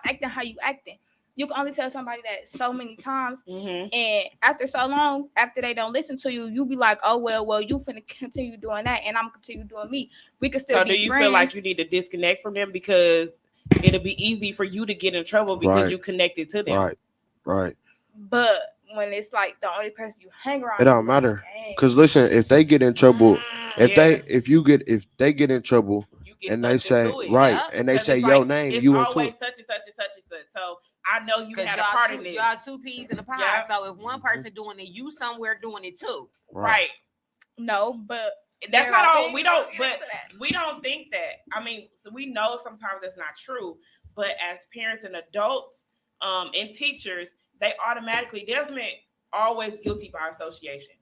acting how you acting. You can only tell somebody that so many times, Mm-hmm. and after so long, after they don't listen to you, you be like, oh well, you finna continue doing that, and I'm gonna continue doing me. We can still So be do you friends. feel like you need to disconnect from them because it'll be easy for you to get in trouble because Right. you connected to them? Right. But when it's like the only person you hang around, It don't you like, matter. dang. Cause listen, if they get in trouble, if Yeah. they get in trouble, You get and they sucked say into it. right, Yep. and they 'Cause say it's your like, name, it's you into always it. such and such and such and such. So I know you Because had a part in y'all, this. y'all two peas in a pod. Yeah. So if one person doing it, you somewhere doing it too. Right. No, but That's Girl, not all. we We ain't don't. gonna get But into that. we don't think that. I mean, so we know sometimes that's not true. But as parents and adults, and teachers, they automatically Desmond always guilty by association.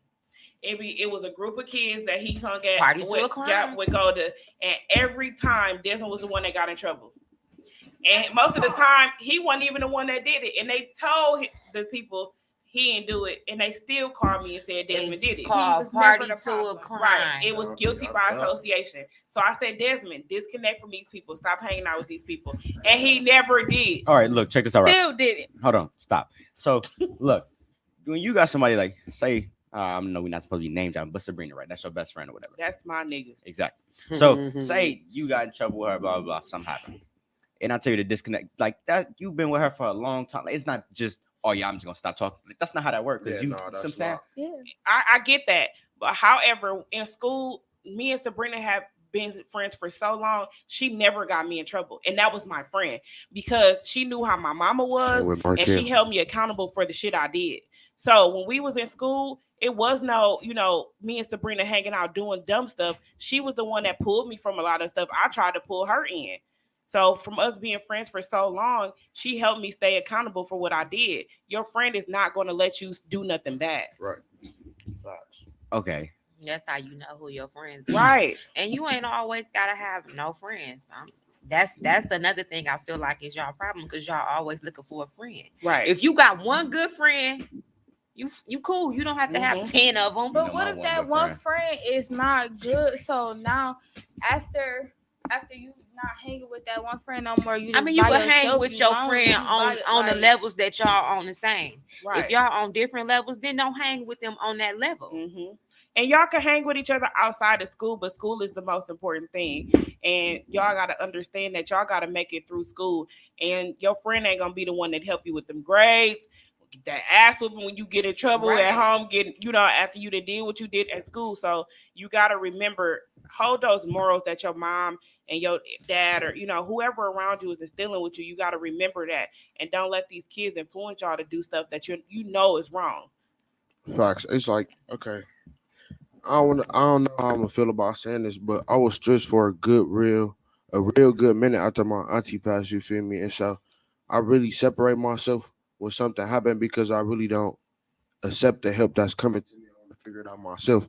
It was a group of kids that he hung at. Party to a crime. Would go to, and every time Desmond was the one that got in trouble. And most of the time, he wasn't even the one that did it. And they told the people he didn't do it, and they still called me and said Desmond It's did it. He called was party never the to a problem. crime. Right. It was No, guilty by no. association. So I said, Desmond, disconnect from these people. Stop hanging out with these people. And he never did. All right, look, check this out. Right. Still did it. Hold on, stop. So, look, when you got somebody like, say, no, we're not supposed to be name dropping, but Sabrina, right? That's your best friend or whatever. That's my nigga. Exactly. So, say you got in trouble with her, blah, blah, blah, something happened. And I tell you to disconnect. Like that, you've been with her for a long time. Like, it's not just, oh, yeah, I'm just going to stop talking. Like, that's not how that works. Yeah, You, no, see what that's I'm saying? not. Yeah. I get that. But however, in school, me and Sabrina have been friends for so long, she never got me in trouble. And that was my friend because she knew how my mama was Same with and Markel. she held me accountable for the shit I did. So when we was in school, it was no, me and Sabrina hanging out doing dumb stuff. She was the one that pulled me from a lot of stuff. I tried to pull her in. So from us being friends for so long, she helped me stay accountable for what I did. Your friend is not going to let you do nothing bad. Right. Facts. Okay. That's how you know who your friends are. Right. And you ain't always gotta have no friends. That's another thing I feel like is y'all problem because y'all always looking for a friend. Right. If you got one good friend, you cool. You don't have to have 10 of them. But know, what my if one that good one friend. friend is not good? So now, after you not hanging with that one friend no more, you. I Just mean, you by can hang yourself, with you your lonely, friend you on by- the like, levels that y'all on the same. Right. If y'all on different levels, then don't hang with them on that level. Mm-hmm. And y'all can hang with each other outside of school, but school is the most important thing. And y'all got to understand that y'all got to make it through school. And your friend ain't going to be the one that help you with them grades, get that ass whooping when you get in trouble Right. at home, after you did what you did at school. So you got to remember, hold those morals that your mom and your dad or, whoever around you is instilling with you. You got to remember that. And don't let these kids influence y'all to do stuff that you know is wrong. Facts. It's like, okay. I don't know how I'm gonna feel about saying this, but I was stressed for a real good minute after my auntie passed. You feel me? And so I really separate myself when something happened because I really don't accept the help that's coming to me. I want to figure it out myself.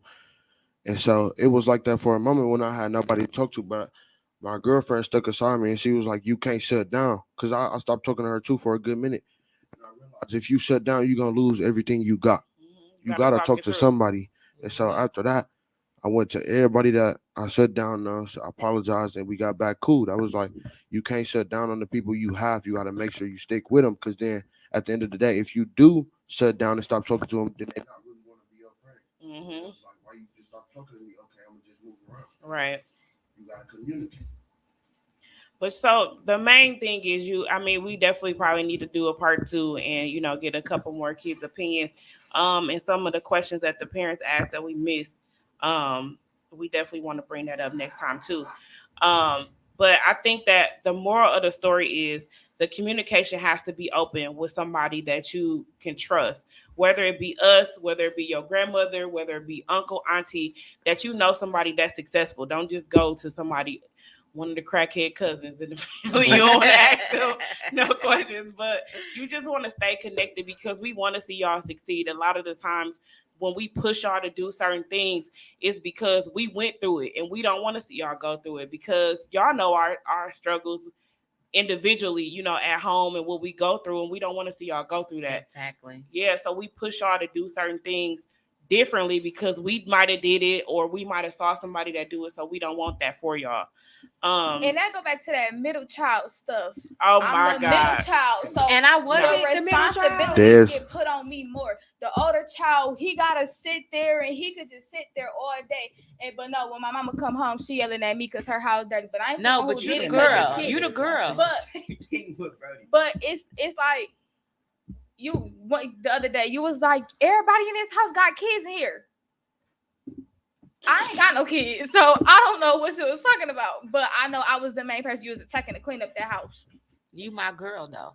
And so it was like that for a moment when I had nobody to talk to. But my girlfriend stuck aside me and she was like, "You can't shut down," because I stopped talking to her too for a good minute. And I realized If you shut down, you're gonna lose everything you got. You gotta talk it to through. somebody. And so after that, I went to everybody that I shut down. So I apologized, and we got back cool. I was like, you can't shut down on the people you have. You got to make sure you stick with them, because then at the end of the day, if you do shut down and stop talking to them, then they not really want to be your friend. Like, why you just stop talking to me? Okay, I'm gonna just move around. Right. You gotta communicate. But so the main thing is we definitely probably need to do a part 2 and, get a couple more kids' opinions. And some of the questions that the parents asked that we missed. We definitely want to bring that up next time too. But I think that the moral of the story is the communication has to be open with somebody that you can trust, whether it be us, whether it be your grandmother, whether it be uncle, auntie, that somebody that's successful. Don't just go to somebody, one of the crackhead cousins in the family. You don't want to ask them no questions, but you just want to stay connected because we want to see y'all succeed. A lot of the times when we push y'all to do certain things, it's because we went through it and we don't want to see y'all go through it, because y'all know our struggles individually, at home, and what we go through, and we don't want to see y'all go through that. Exactly. Yeah, so we push y'all to do certain things differently because we might have did it, or we might have saw somebody that do it, so we don't want that for y'all. And that go back to that middle child stuff. Oh I'm my the God. middle child, so And I wasn't the the middle child. responsibilities get put on me more. The older child, he gotta sit there and he could just sit there all day. But no, when my mama come home, she yelling at me because her house dirty. But I ain't No, but you the girl. You the girl. But it's like the other day you was like, everybody in this house got kids in here. I ain't got no kids, so I don't know what you was talking about. But I know I was the main person you was attacking to clean up that house. You my girl, though.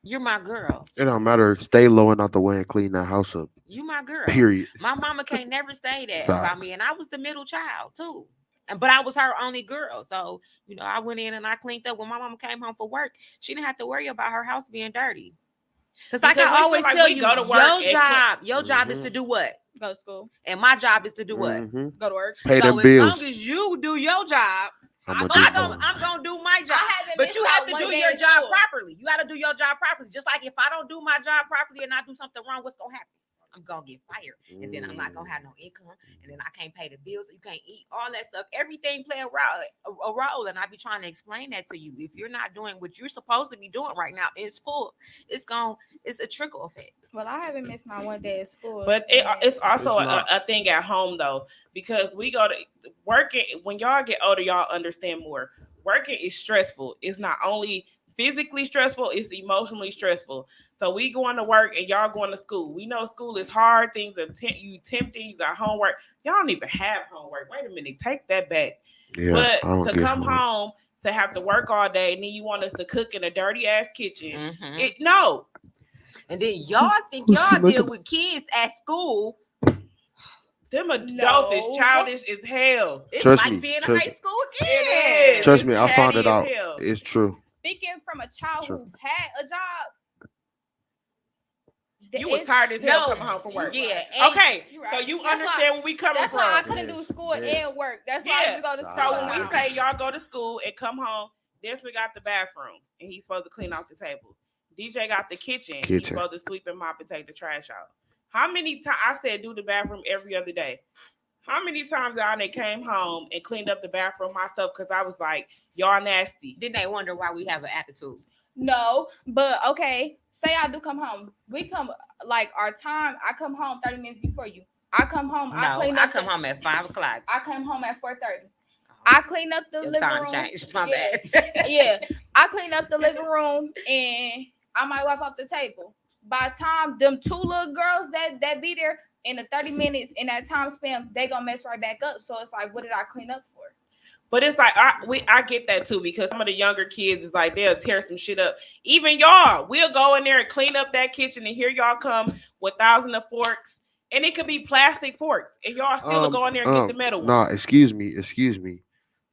You're my girl. It don't matter. Stay low and out the way and clean that house up. You my girl. Period. My mama can't never say that about me, and I was the middle child too. But I was her only girl, so I went in and I cleaned up. When my mama came home for work, she didn't have to worry about her house being dirty. Because like I always tell you, go to work, your job is to do what? Go to school. And my job is to do what? Go to work. Pay them as bills. long as you do your job, I'm gonna do my job. But you have to do your job properly. You got to do your job properly. Just like if I don't do my job properly and I do something wrong, what's gonna happen? I'm gonna get fired, and then I'm not gonna have no income, and then I can't pay the bills. You can't eat, all that stuff. Everything play a role, and I be trying to explain that to you. If you're not doing what you're supposed to be doing right now in school, it's a trickle effect. Well, I haven't missed my one day at school, but it's also a thing at home though, because we go to working. When y'all get older, y'all understand more. Working is stressful. It's not only physically stressful, it's emotionally stressful. So we going to work and y'all going to school. We know school is hard. Things are tempting. You got homework. Y'all don't even have homework. Wait a minute. Take that back. Yeah, but to come home, to have to work all day, and then you want us to cook in a dirty ass kitchen. No. And then y'all think y'all deal with kids at school. Them adults is childish as hell. It's like being in high school again. It is. Trust me, I found it out. It's true. Speaking from a child who had a job, you was tired as hell coming home from work. Yeah. Okay. Right. So you understand where we coming from. That's why I couldn't do school and work. That's why I just go to school. So when we say y'all go to school and come home, we got the bathroom and he's supposed to clean off the table. DJ got the kitchen. He's supposed to sweep and mop and take the trash out. How many times I said do the bathroom every other day? How many times I came home and cleaned up the bathroom myself because I was like, y'all nasty. Then they wonder why we have an attitude. No, but okay. Say I do come home. We come like our time. I come home 30 minutes before you. I come home. I come home at 5 o'clock. I come home at 4:30. I clean up the living room. Changed. My bad. Yeah, I clean up the living room and I might wipe off the table. By the time them two little girls that be there in the 30 minutes in that time span, they gonna mess right back up. So it's like, what did I clean up for? But it's like I get that too, because some of the younger kids is like they'll tear some shit up. Even y'all, we'll go in there and clean up that kitchen, and here y'all come with thousands of forks, and it could be plastic forks, and y'all still go in there and get the metal ones. Nah, excuse me.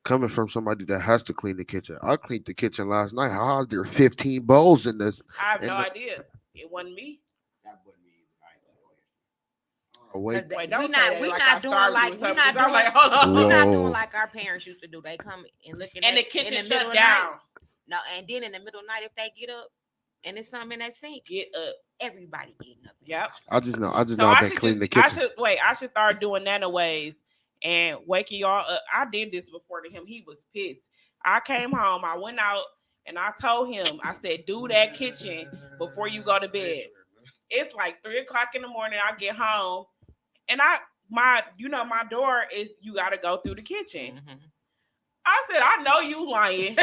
Coming from somebody that has to clean the kitchen, I cleaned the kitchen last night. How are there 15 bowls in this? I have no idea. It wasn't me. That wasn't me. Wait, we're not doing like our parents used to do. They come and look in the kitchen shut down. No, and then in the middle of the night, if they get up and it's something in that sink, Get up. everybody getting up. Yep. I just know So I've I been should cleaning the just, kitchen. I should start doing nano ways and waking y'all up. I did this before to him. He was pissed. I came home. I went out and I told him. I said, "Do that kitchen before you go to bed." It's like 3:00 in the morning. I get home and my door is you got to go through the kitchen. Mm-hmm. I said, "I know you lying."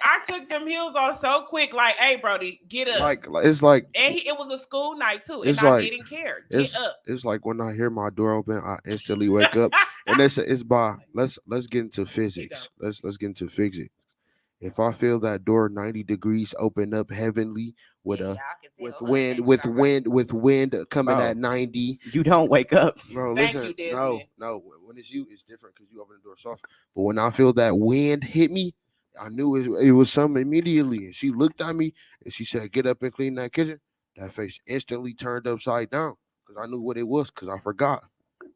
I took them heels off so quick, like, "Hey, Brody, get up." Like it's like And it was a school night too, and it's I like didn't care. Get up. it's like when I hear my door open, I instantly wake up, and it's by let's get into physics. Let's get into physics. If I feel that door 90 degrees open up heavenly with Yeah, a y'all can tell with her wind attention with already. wind coming Bro. at 90. You don't wake up. Bro, Thank listen, you, Desmond. no. When it's you, it's different because you open the door soft. But when I feel that wind hit me, I knew it was something immediately. And she looked at me and she said, "Get up and clean that kitchen." That face instantly turned upside down because I knew what it was because I forgot.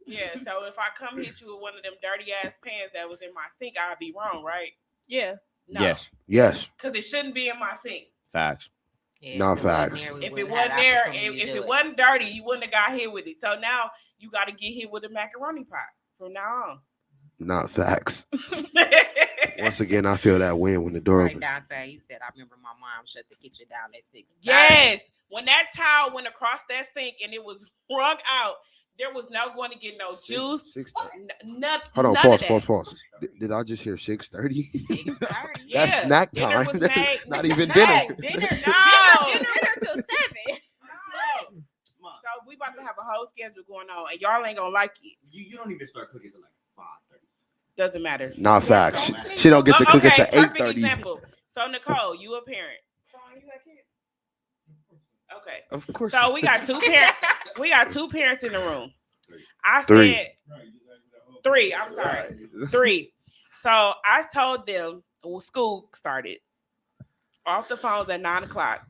Yeah, so if I come hit you with one of them dirty ass pans that was in my sink, I'd be wrong, right? Yeah. No. Yes. Yes, Because it shouldn't be in my sink. Facts. Yeah, Nah, if it wasn't facts. there, we If it wouldn't wasn't have the there, opportunity if to do it wasn't dirty, you wouldn't have got hit with it. So now you got to get hit with a macaroni pot from now not facts. on. Once again, I feel that wind when the door Right, opens. Dante. He said, "I remember my mom shut the kitchen down at 6:30." Yes, when that towel went across that sink and it was wrung out, there was no going to get no juice. 6:30. Nothing. Hold on, none pause, of pause, that. pause. Did I just hear 6:30? 6:30. Yeah, That's snack dinner time. was made. Not even Hey, dinner. dinner, Dinner no. till 7. So we about to have a whole schedule going on, and y'all ain't gonna like it. You don't even start cooking till like 5:30. Doesn't matter. Not facts. She don't get to cook Okay, until perfect 8:30. example. So Nicole, you a parent. You got kids? Okay. Of course. So we got two parents. We got two parents in the room. I Three. said 3. I'm sorry, 3. So I told them when school started. Off the phones at 9:00.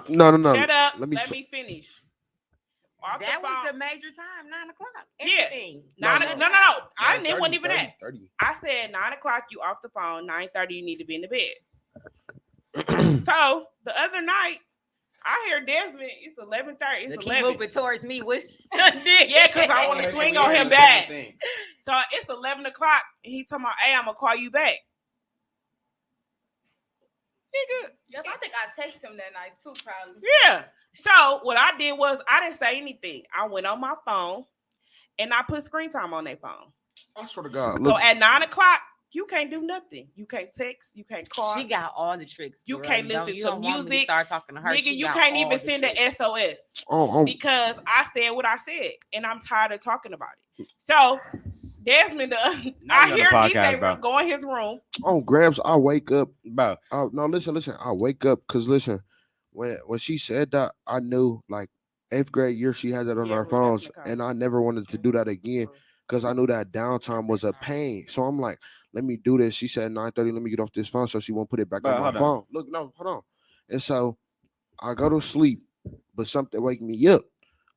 No. Shut up. Let Let me me finish. Off That the phone. was the major time, 9:00. Yeah. Everything. No. It wasn't even that. 30. I said 9:00. You off the phone. 9:30. You need to be in the bed. So the other night, I hear Desmond. It's 11:30. It's Keep 11. moving towards me. What? Yeah, because I want to swing on him back. So it's 11:00. And he talking about, "Hey, I'm gonna call you back." Nigga. Yep, I think I texted him that night too, probably. Yeah. So what I did was I didn't say anything. I went on my phone and I put screen time on their phone. I swear to God. So Look, at 9:00, you can't do nothing. You can't text. You can't call. She got all the tricks. You girl. can't listen You to don't want me music. start talking to her. Nigga, She you got can't all even the send an tricks. SOS oh, because I said what I said and I'm tired of talking about it. So Desmond, I on hear the DJ podcast, bro. go in his room. Gramps, I wake up. Bro, No, listen. I wake up because listen, when she said that, I knew like 8th grade year she had that on Yeah, our that's phones, Nicole. and I never wanted to do that again because I knew that downtime was a pain. So I'm like, let me do this. She said 9:30. Let me get off this phone so she won't put it back Bro, on my hold on. phone. Look, no, hold on. And so I go to sleep, but something wake me up.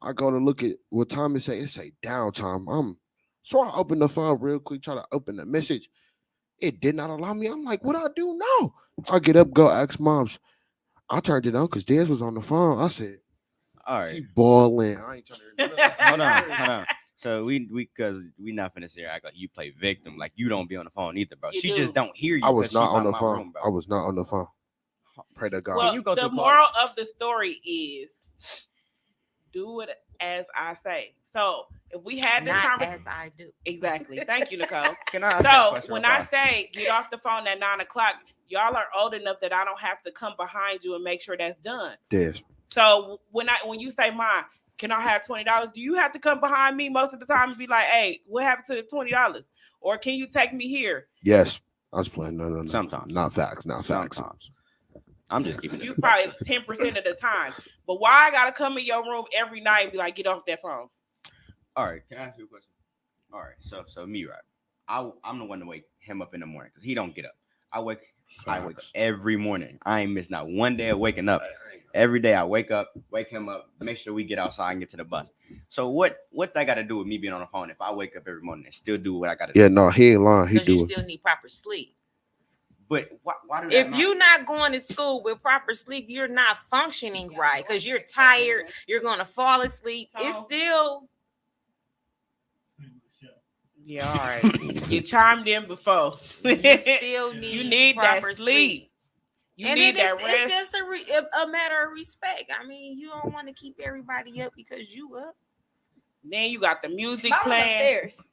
I go to look at what time it say. It say downtime. So I open the phone real quick, try to open the message. It did not allow me. I'm like, what I do now? I get up, go ask moms. I turned it on because Des was on the phone. I said, all she right. balling. I ain't turning it on. Hold on. So we because we not finna say act like you play victim, like you don't be on the phone either, bro. You She do. just don't hear you. I was 'cause she not on by the my phone. room, bro. I was not on the phone. Pray to God. Well, you go the through moral of the story is do it as I say. So if we had this Not conversation, as I do. exactly. Thank you, Nicole. Can I ask you a So question when real I fast? say get off the phone at 9:00, y'all are old enough that I don't have to come behind you and make sure that's done. Des. So when you say, "Mom, can I have $20?" Do you have to come behind me most of the time and be like, "Hey, what happened to the $20?" Or can you take me here? Yes. I was playing. No. Sometimes. Not facts. Not facts. Sometimes. I'm just keeping You it. probably 10% of the time. But why I gotta come in your room every night and be like, "Get off that phone"? All right, can I ask you a question? All right, so me, right? I'm the one to wake him up in the morning because he don't get up. I wake up every morning. I ain't miss not one day of waking up. Every day I wake up, wake him up, make sure we get outside and get to the bus. So what that got to do with me being on the phone if I wake up every morning and still do what I got to do? Yeah, no, he ain't lying. He Because you do it. still need proper sleep. But why do that if you're not going to school with proper sleep, you're not functioning right because you're tired. You're going to fall asleep. It's still. Yeah, all right. You chimed in before. You still need, you need proper that sleep. You and need that it's rest. just a matter of respect. I mean, you don't want to keep everybody up because you up. Then you got the music Mama playing. upstairs.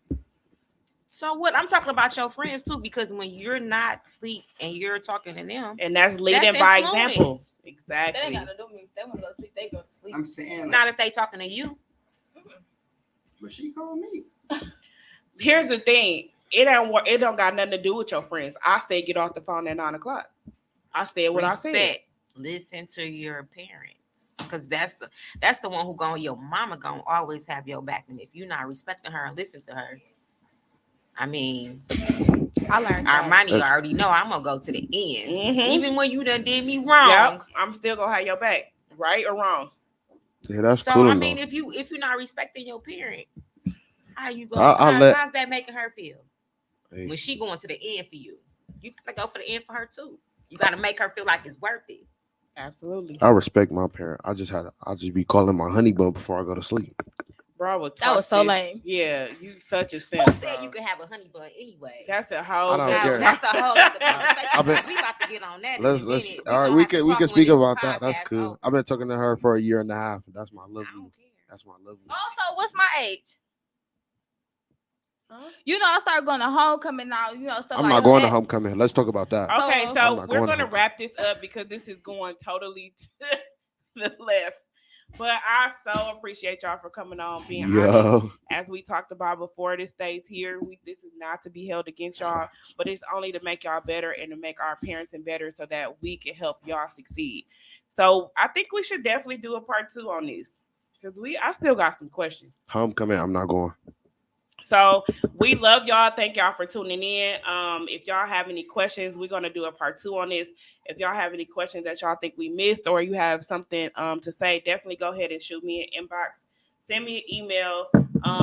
So what? I'm talking about your friends too, because when you're not asleep and you're talking to them, and that's leading by example. Exactly. They ain't got to do me. If they want to go to sleep, they go to sleep. I'm saying, not if they talking to you. But she called me. Here's the thing. It don't got nothing to do with your friends. I say get off the phone at 9:00. I said what Respect. I said. Listen to your parents, because that's the one who your mama gonna always have your back, and if you're not respecting her and listen to her, I mean, I learned Armani already know I'm gonna go to the end, even when you done did me wrong. Yep, I'm still gonna have your back, right or wrong. Yeah, that's so cool. I mean, if you're not respecting your parent, how you go? How's that making her feel when she going to the end for you? You gotta go for the end for her too. You gotta make her feel like it's worth it. Absolutely. I respect my parent. I'll just be calling my honey bun before I go to sleep. Bro, that was so lame. Yeah, you such a simp. Who said you can have a honey bun anyway? That's a whole. That's a whole other conversation. We about to get on that. Let's all right. We can speak about that. That's cool. I've been talking to her for 1.5 years. That's my lovely. That's my lovely. Also, what's my age? You know, I started going to homecoming now. You know, stuff. I'm not going to homecoming. Let's talk about that. Okay, so we're gonna wrap this up because this is going totally to the left. But I so appreciate y'all for coming on, being honest. As we talked about before, this stays here. This is not to be held against y'all, but it's only to make y'all better and to make our parents better so that we can help y'all succeed. So I think we should definitely do a part 2 on this because I still got some questions. Homecoming, I'm not going. So we love y'all. Thank y'all for tuning in. If y'all have any questions, we're going to do a part 2 on this. If y'all have any questions that y'all think we missed or you have something to say, definitely go ahead and shoot me an inbox. Send me an email.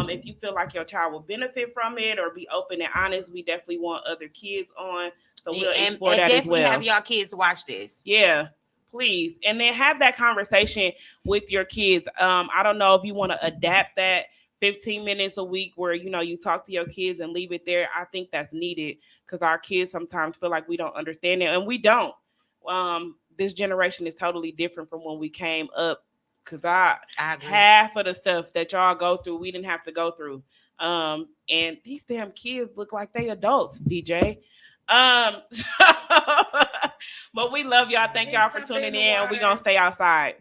If you feel like your child will benefit from it or be open and honest, we definitely want other kids on. So we'll explore that as well. Have y'all kids watch this. Yeah. Please. And then have that conversation with your kids. I don't know if you want to adapt that 15 minutes a week where, you talk to your kids and leave it there. I think that's needed because our kids sometimes feel like we don't understand it, and we don't. This generation is totally different from when we came up because I half of the stuff that y'all go through, we didn't have to go through. And these damn kids look like they adults, DJ. But we love y'all. Thank y'all for tuning in. We're going to stay outside.